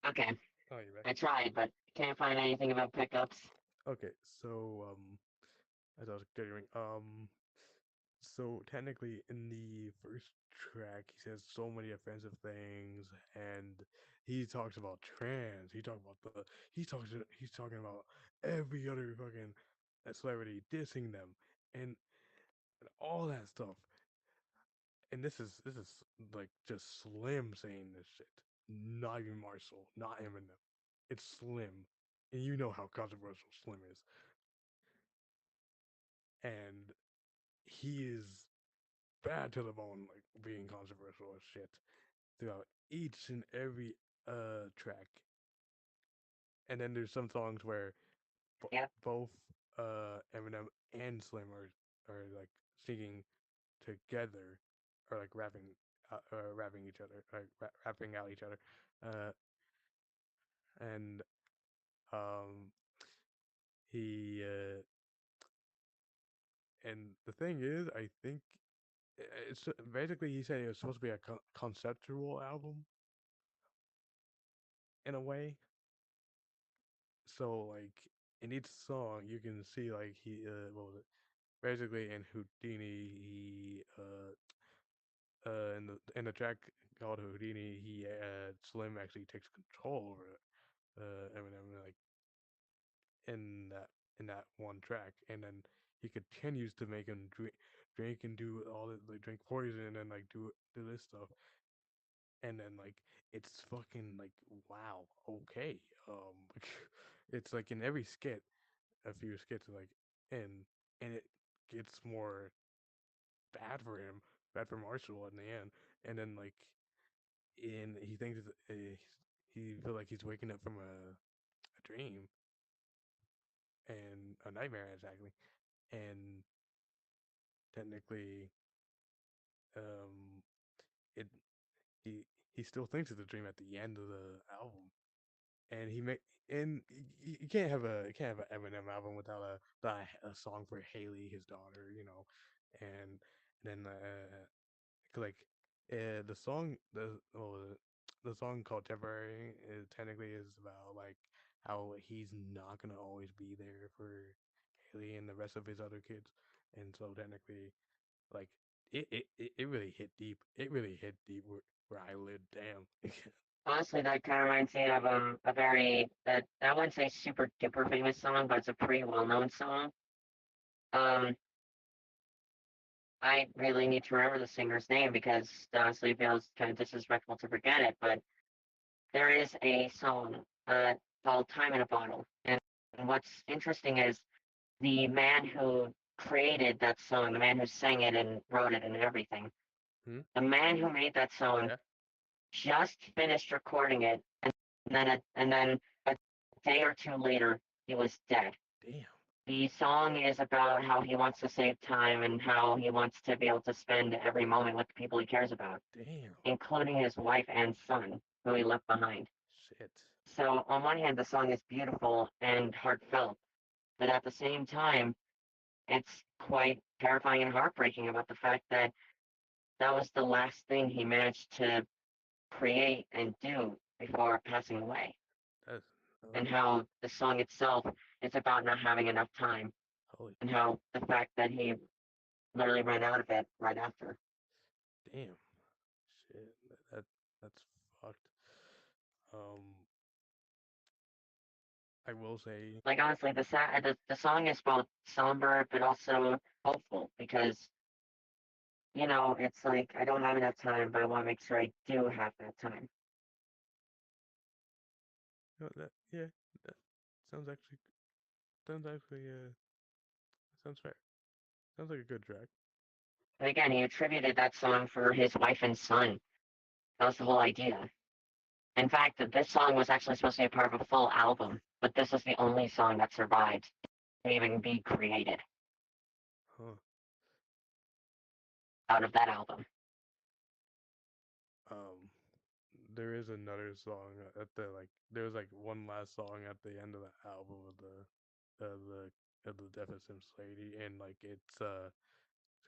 Okay, Oh, you're back. I tried, but can't find anything about pickups. Okay, so as I was getting so technically in the first track he says so many offensive things, and he talks about trans. He's talking about every other fucking celebrity dissing them, and all that stuff. And this is like just Slim saying this shit. Not even Marshall, not Eminem. It's Slim, and you know how controversial Slim is, and he is bad to the bone, like being controversial as shit throughout each and every track. And then there's some songs where Yep. both Eminem and Slim are like singing together, or like rapping each other, like rapping out each other, uh, and um, he and the thing is, I think it's basically he said it was supposed to be a conceptual album in a way. So like in each song, you can see like he what was it? basically in Houdini, in the track called Houdini, Slim actually takes control over Eminem, like in that in that one track, and then he continues to make him drink and do all the like drink poison and then like do this stuff, and then like it's fucking like wow, okay, it's like in every skit, a few skits like and it gets more bad for him, bad for Marshall in the end, and then like and he thinks he feels like he's waking up from a dream and a nightmare exactly, and technically, um, it he he still thinks it's a dream at the end of the album, and he make and you can't have a an Eminem album without a song for Haley, his daughter, and then like the song the song called Temporary is technically is about like how he's not gonna always be there for Haley and the rest of his other kids, and so technically like it really hit deep. It really hit deep where I live. Damn. Honestly, that kind of reminds me of a very I wouldn't say super duper famous song, but it's a pretty well known song. Um, I really need to remember the singer's name because honestly, it feels kind of disrespectful to forget it. But there is a song called "Time in a Bottle," and what's interesting is the man who created that song, the man who sang it and wrote it and everything, Hmm? the man who made that song Yeah. just finished recording it, and then a day or two later, he was dead. Damn. The song is about how he wants to save time and how he wants to be able to spend every moment with the people he cares about, Damn. including his wife and son, who he left behind. Shit. So, on one hand, the song is beautiful and heartfelt, but at the same time, it's quite terrifying and heartbreaking about the fact that that was the last thing he managed to create and do before passing away. That's And uh, how the song itself is about not having enough time, holy and how the fact that he literally ran out of it right after. damn. Shit. That's fucked. Um, I will say. Like honestly, the song is both somber but also hopeful because it's like I don't have enough time, but I want to make sure I do have that time. That yeah. That sounds actually sounds actually sounds fair. Sounds like a good track. And again, he attributed that song for his wife and son. That was the whole idea. In fact, this song was actually supposed to be a part of a full album, but this is the only song that survived to even be created Huh. out of that album. Um, there is another song at the like. There's like one last song at the end of the album of the Deaf Sims lady, and like it's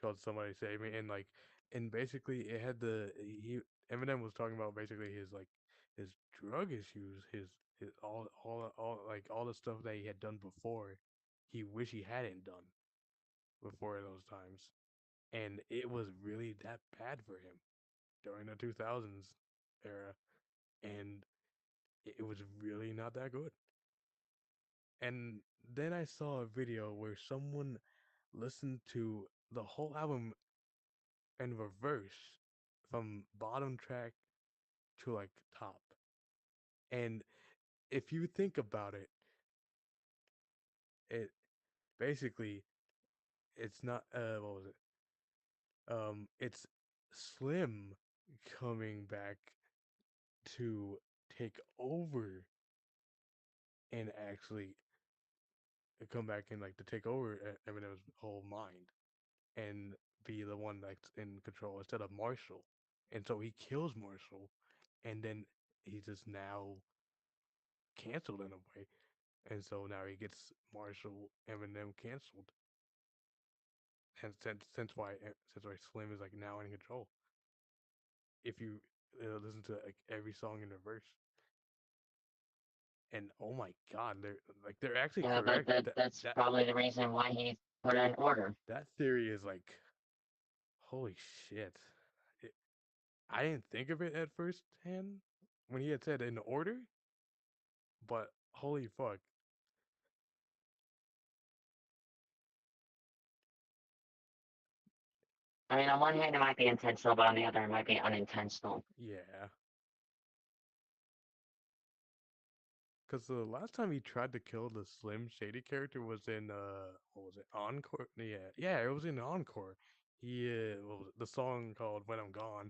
called Somebody Save Me, and like and basically it had he Eminem was talking about basically his drug issues, his all like all the stuff that he had done before, he wish he hadn't done before those times, and it was really that bad for him during the 2000s era, and it was really not that good. And then I saw a video where someone listened to the whole album in reverse from bottom track to like top. And if you think about it, it basically it's not what was it? It's Slim coming back to take over and actually come back and like to take over Eminem's whole mind and be the one that's in control instead of Marshall. And so he kills Marshall, and then he's just now canceled in a way. And so now he gets Marshall Eminem canceled, and since why Slim is like now in control. If you listen to like every song in reverse, and oh my god, they're actually Yeah, but correct that's that probably the reason why he put in order. That theory is like, holy shit. It, I didn't think of it at first hand when he had said in order, but holy fuck. I mean, on one hand, it might be intentional, but on the other, it might be unintentional. Yeah. Because the last time he tried to kill the Slim Shady character was in what was it, Encore? Yeah, it was in Encore. He what was it, the song called When I'm Gone.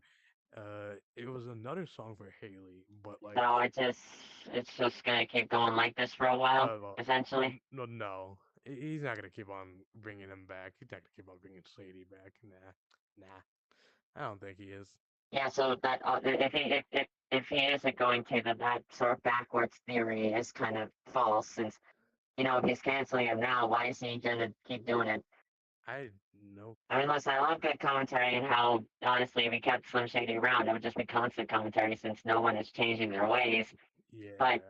It was another song for Haley, but like, So it's just gonna keep going like this for a while, well, essentially. no, he's not gonna keep on bringing him back. He's not gonna keep on bringing Shady back. Nah, I don't think he is. Yeah. So that if he isn't going to, then that sort of backwards theory is kind of false. Since if he's canceling him now, why is he gonna keep doing it? I no, I mean, listen, I love good commentary and how honestly, if we kept Slim Shady around, it would just be constant commentary since no one is changing their ways. But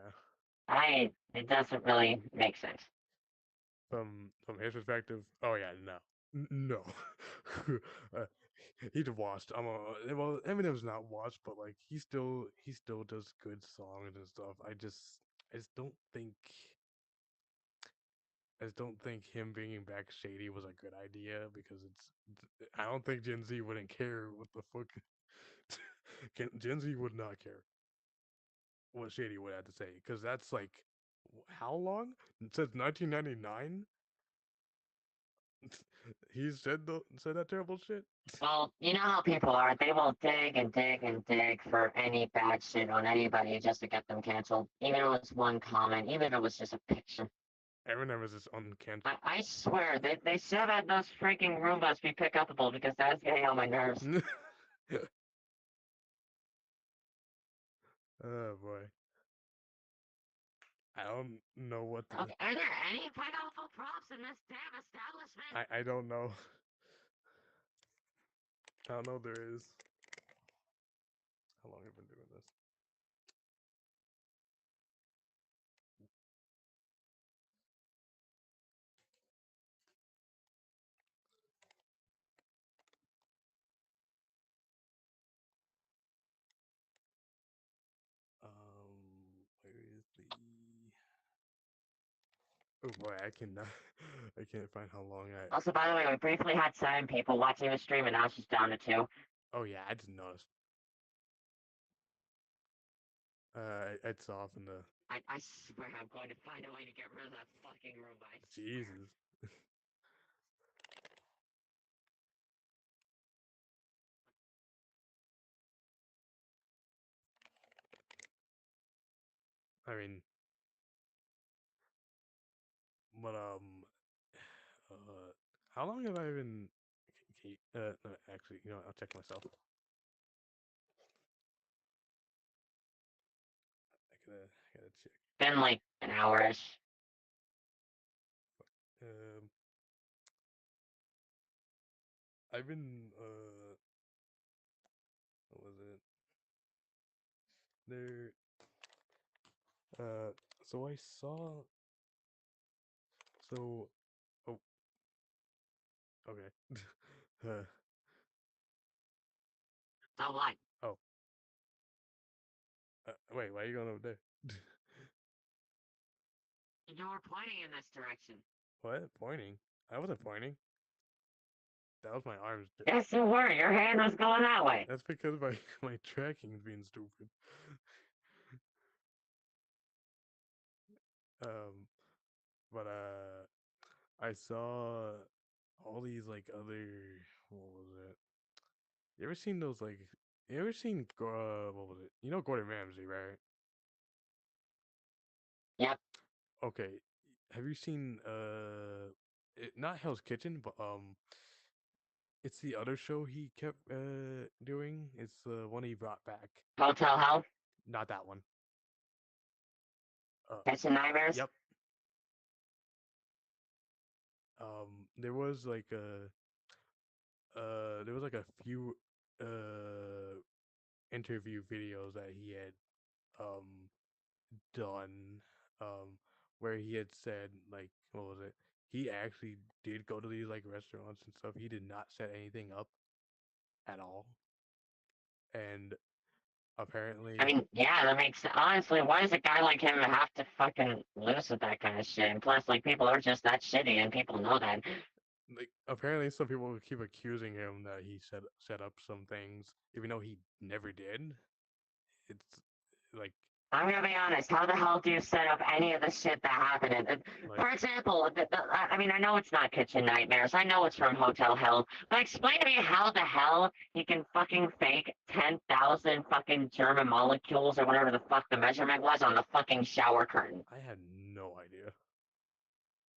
yeah. it doesn't really make sense. From his perspective, oh yeah, no, no. uh, he's washed. Well, Eminem's not washed, but like he still does good songs and stuff. I just don't think I just don't think him bringing back Shady was a good idea because I don't think Gen Z wouldn't care what the fuck. Gen Z would not care what Shady would have to say because that's like how long since 1999 he said that terrible shit. Well, you know how people are. They will dig and dig and dig for any bad shit on anybody just to get them canceled. Even if it was one comment, even if it was just a picture. Eminem is just uncanceled. I swear, they should have had those freaking Roombas be pick upable because that was getting on my nerves. Oh boy, I don't know what the Okay, are there any pick upable props in this damn establishment? I don't know. I don't know there is. How long have I been doing this? Where is the? Oh boy, I cannot. I can't find how long I. Also, by the way, we briefly had 7 people watching the stream, and now it's just down to 2. Oh yeah, I just noticed. It's off in the. I swear I'm going to find a way to get rid of that fucking Roomba. I swear. Jesus. I mean, but how long have I been? No, actually, you know, what, I'll check myself. I gotta check. Been like an hour-ish. Um, I've been what was it? There. Uh, so I saw. So, oh, okay. uh, So what? oh, wait, why are you going over there? You were pointing in this direction. What? Pointing? I wasn't pointing. That was my arms. Yes, you were. Your hand was going that way. That's because my my tracking's being stupid. Um, but I saw all these like other what was it? You ever seen those like? You ever seen what was it? You know Gordon Ramsay, right? Yep. Okay. Have you seen not Hell's Kitchen, but it's the other show he kept doing. It's the one he brought back. Hotel Hell. Not that one. Kitchen Nightmares. Yep. There was like a few interview videos that he had done where he had said like what was it? he actually did go to these like restaurants and stuff. He did not set anything up at all, and I apparently, mean, yeah, that makes honestly. Why does a guy like him have to fucking lose with that kind of shit? And plus, like, people are just that shitty, and people know that. some people keep accusing him that he set up some things, even though he never did. It's like I'm gonna be honest. How the hell do you set up any of the shit that happened? like For example, I mean, I know it's not Kitchen Nightmares. I know it's from Hotel Hell. But explain to me how the hell he can fucking fake 10,000 fucking German molecules or whatever the fuck the measurement was on the fucking shower curtain. I had no idea.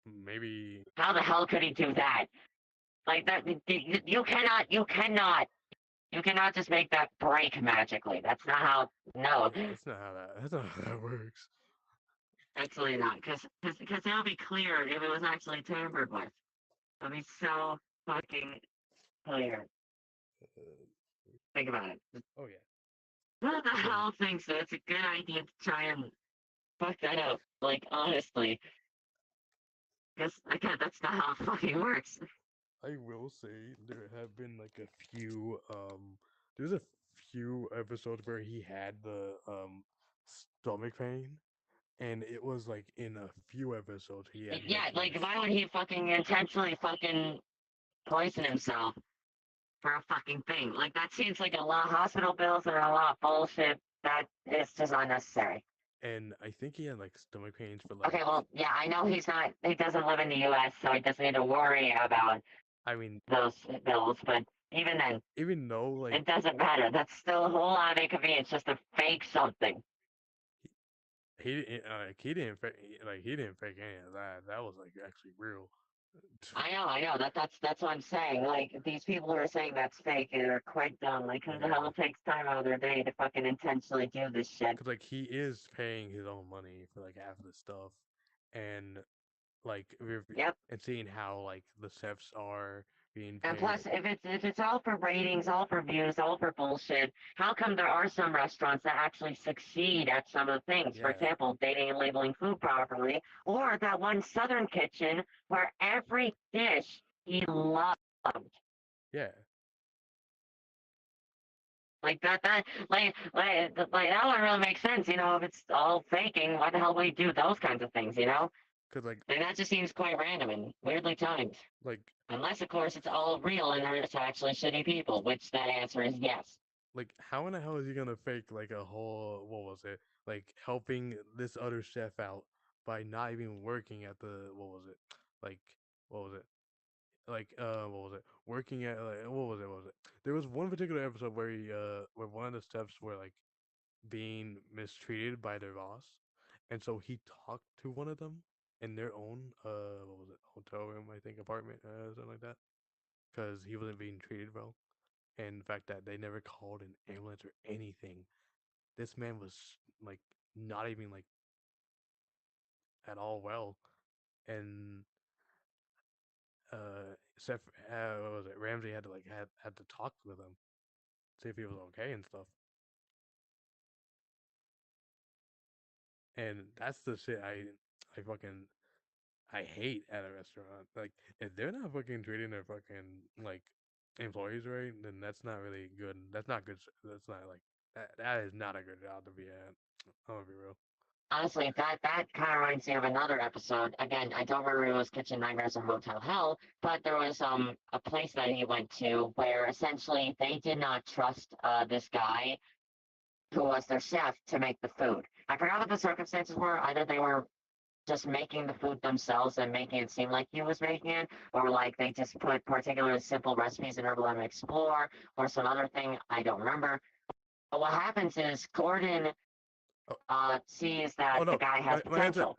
Maybe How the hell could he do that? Like that, you cannot just make that break magically. That's not how. No, yeah, that's not how that works. absolutely not. Because that'll be clear if it was actually tampered with. It'll be so fucking clear. Uh, Think about it. oh yeah. Who the So hell thinks that it's a good idea to try and fuck that up? Like honestly, because again, that's not how it fucking works. I will say there have been like a few there's a few episodes where he had the stomach pain, and it was like in a few episodes he had Yeah, to like like why would he fucking intentionally fucking poison himself for a fucking thing? Like that seems like a lot of hospital bills and a lot of bullshit that is just unnecessary. and I think he had like stomach pains for like Okay, well, yeah, I know he doesn't live in the U.S., so he doesn't need to worry about I mean those bills. But even then, even though it like doesn't matter. That's still a whole lot of inconvenience just to fake something. he didn't he didn't fake any of that. That was like actually real. I know. That's what I'm saying. Like these people who are saying that's fake are quite dumb. Like who the Yeah, hell takes time out of their day to fucking intentionally do this shit? because like he is paying his own money for like half of the stuff, and like Yep. and seeing how like the chefs are being And paid. plus, if it's all for ratings, all for views, all for bullshit, how come there are some restaurants that actually succeed at some of the things? For Yeah, example, dating and labeling food properly, or that one Southern kitchen where every dish he loved. yeah, Like like that one really makes sense, you know, if it's all faking, why the hell would he do those kinds of things, you know? because And that just seems quite random and weirdly timed. like Unless, of course, it's all real and there's actually shitty people, which that answer is yes. how in the hell is he gonna fake like a whole what was it like helping this other chef out by not even working at the what was it like what was it what was it working at like what was it there was one particular episode where he where one of the chefs were like being mistreated by their boss, and so he talked to one of them in their own what was it hotel room I think apartment something like that because he wasn't being treated well, and the fact that they never called an ambulance or anything. This man was like not even like at all well, and Seth what was it Ramsey had to like had to talk with him, see if he was okay and stuff. And that's the shit I fucking I hate at a restaurant. Like if they're not fucking treating their fucking like employees right, then that's not really good. That's not good. That's not like that is not a good job to be at. I'm gonna be real. Honestly, that kind of reminds me of another episode. Again, I don't remember if it was Kitchen Nightmares or Motel Hell, but there was a place that he went to where essentially they did not trust this guy who was their chef to make the food. I forgot what the circumstances were. Either they were just making the food themselves and making it seem like he was making it, or like they just put particular simple recipes in order to let him explore, or some other thing. I don't remember. But what happens is Gordon Oh, sees oh that the no, guy has my headset. potential.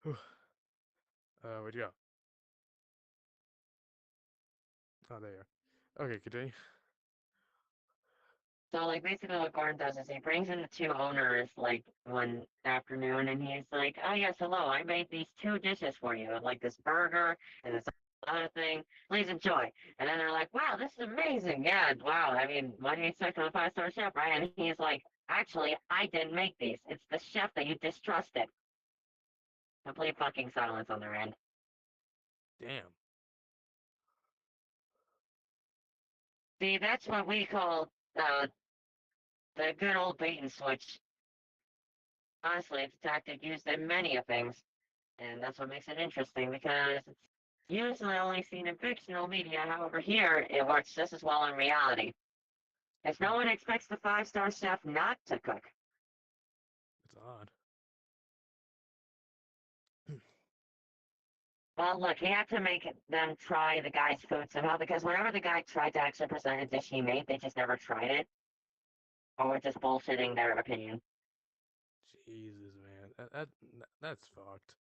Where'd you go? Oh, there you are. Okay, continue. So like basically what Gordon does is he brings in the two owners like one afternoon and he's like, oh yes, hello, I made these two dishes for you, like this burger and this other thing. Please enjoy. And then they're like, wow, this is amazing. Yeah, wow. I mean, what do you expect from a five-star chef, right? And he's like, actually, I didn't make these. It's the chef that you distrusted. Complete fucking silence on their end. Damn. See, that's what we call the good old bait and switch. Honestly, it's a tactic used in many of things. And that's what makes it interesting because it's usually only seen in fictional media. However, here it works just as well in reality. If no Hmm. one expects the five-star chef not to cook, It's odd. well, look, he had to make them try the guy's food somehow because whenever the guy tried to actually present a dish he made, they just never tried it or were just bullshitting their opinion. Jesus, man. That's fucked.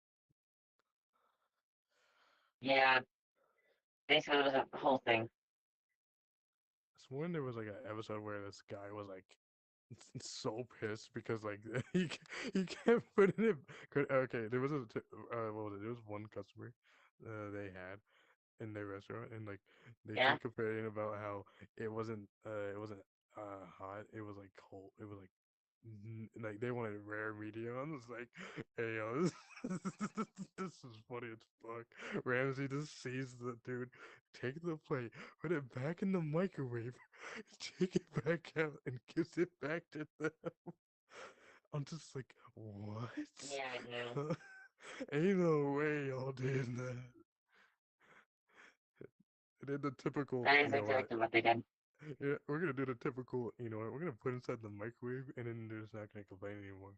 Yeah, basically, it was a whole thing. I sworn there was like an episode where this guy was like so pissed because like he kept putting it. Okay, there was what was it? There was one customer they had in their restaurant, and like they Yeah, kept complaining about how it wasn't hot. It was like cold. It was like like they wanted rare medium. I was like, hey yo, this is funny as fuck. Ramsey just sees the dude take the plate, put it back in the microwave, take it back out, and gives it back to them. I'm just like, what? yeah, I know. Ain't no way y'all did that. And then the typical, That you is know what? exactly what they did. Yeah, we're gonna do the typical, you know what? We're gonna put it inside the microwave, and then they're just not gonna complain anymore.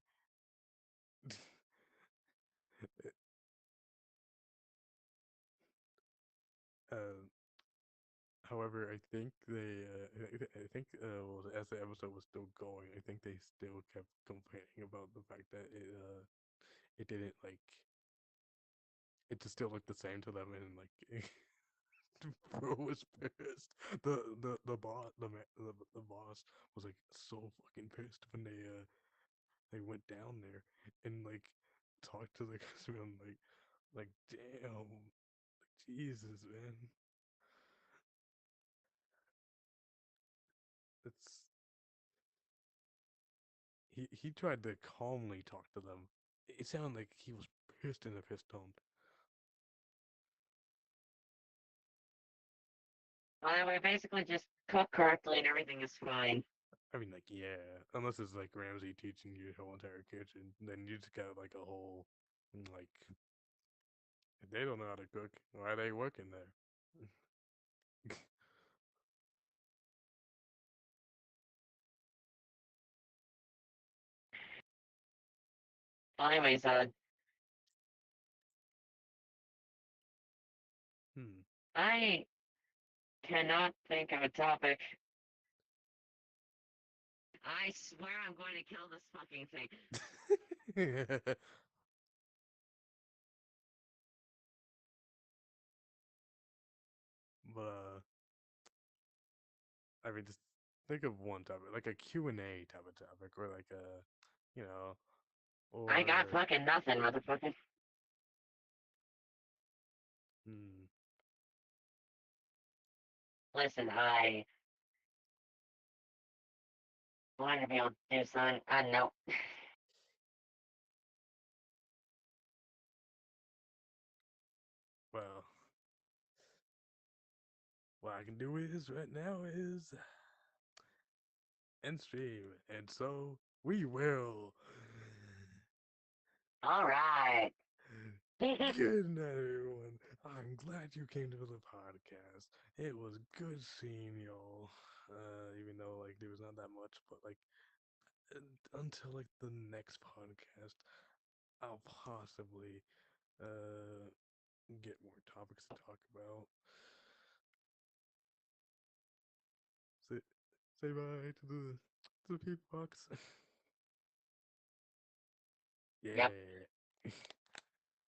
uh, However, I think I think well, as the episode was still going, I think they still kept complaining about the fact that it didn't like it just still looked the same to them, and like bro was pissed. The boss the boss was like so fucking pissed when they went down there and like talked to the customer. I'm like damn, Jesus, man, it's he tried to calmly talk to them. It sounded like he was pissed in a pissed tone. Well, we basically just cook correctly and everything is fine. I mean, like, yeah, unless it's like Ramsey teaching you the whole entire kitchen, then you just got like a whole, like, if they don't know how to cook, why are they working there? Well, anyways, Hmm. I cannot think of a topic. I swear I'm going to kill this fucking thing. But I mean, just think of one topic, like a Q&A type of topic, or like a, you know, I got or fucking nothing, motherfucker. hmm. Listen, I want to be able to do something. I know. Well, what I can do is right now is end stream, and so we will. All right. Good night, everyone. I'm glad you came to the podcast. It was good seeing y'all. Even though like there was not that much, but like until like the next podcast, I'll possibly uh get more topics to talk about. Say say bye to the people box. Yep. Yeah.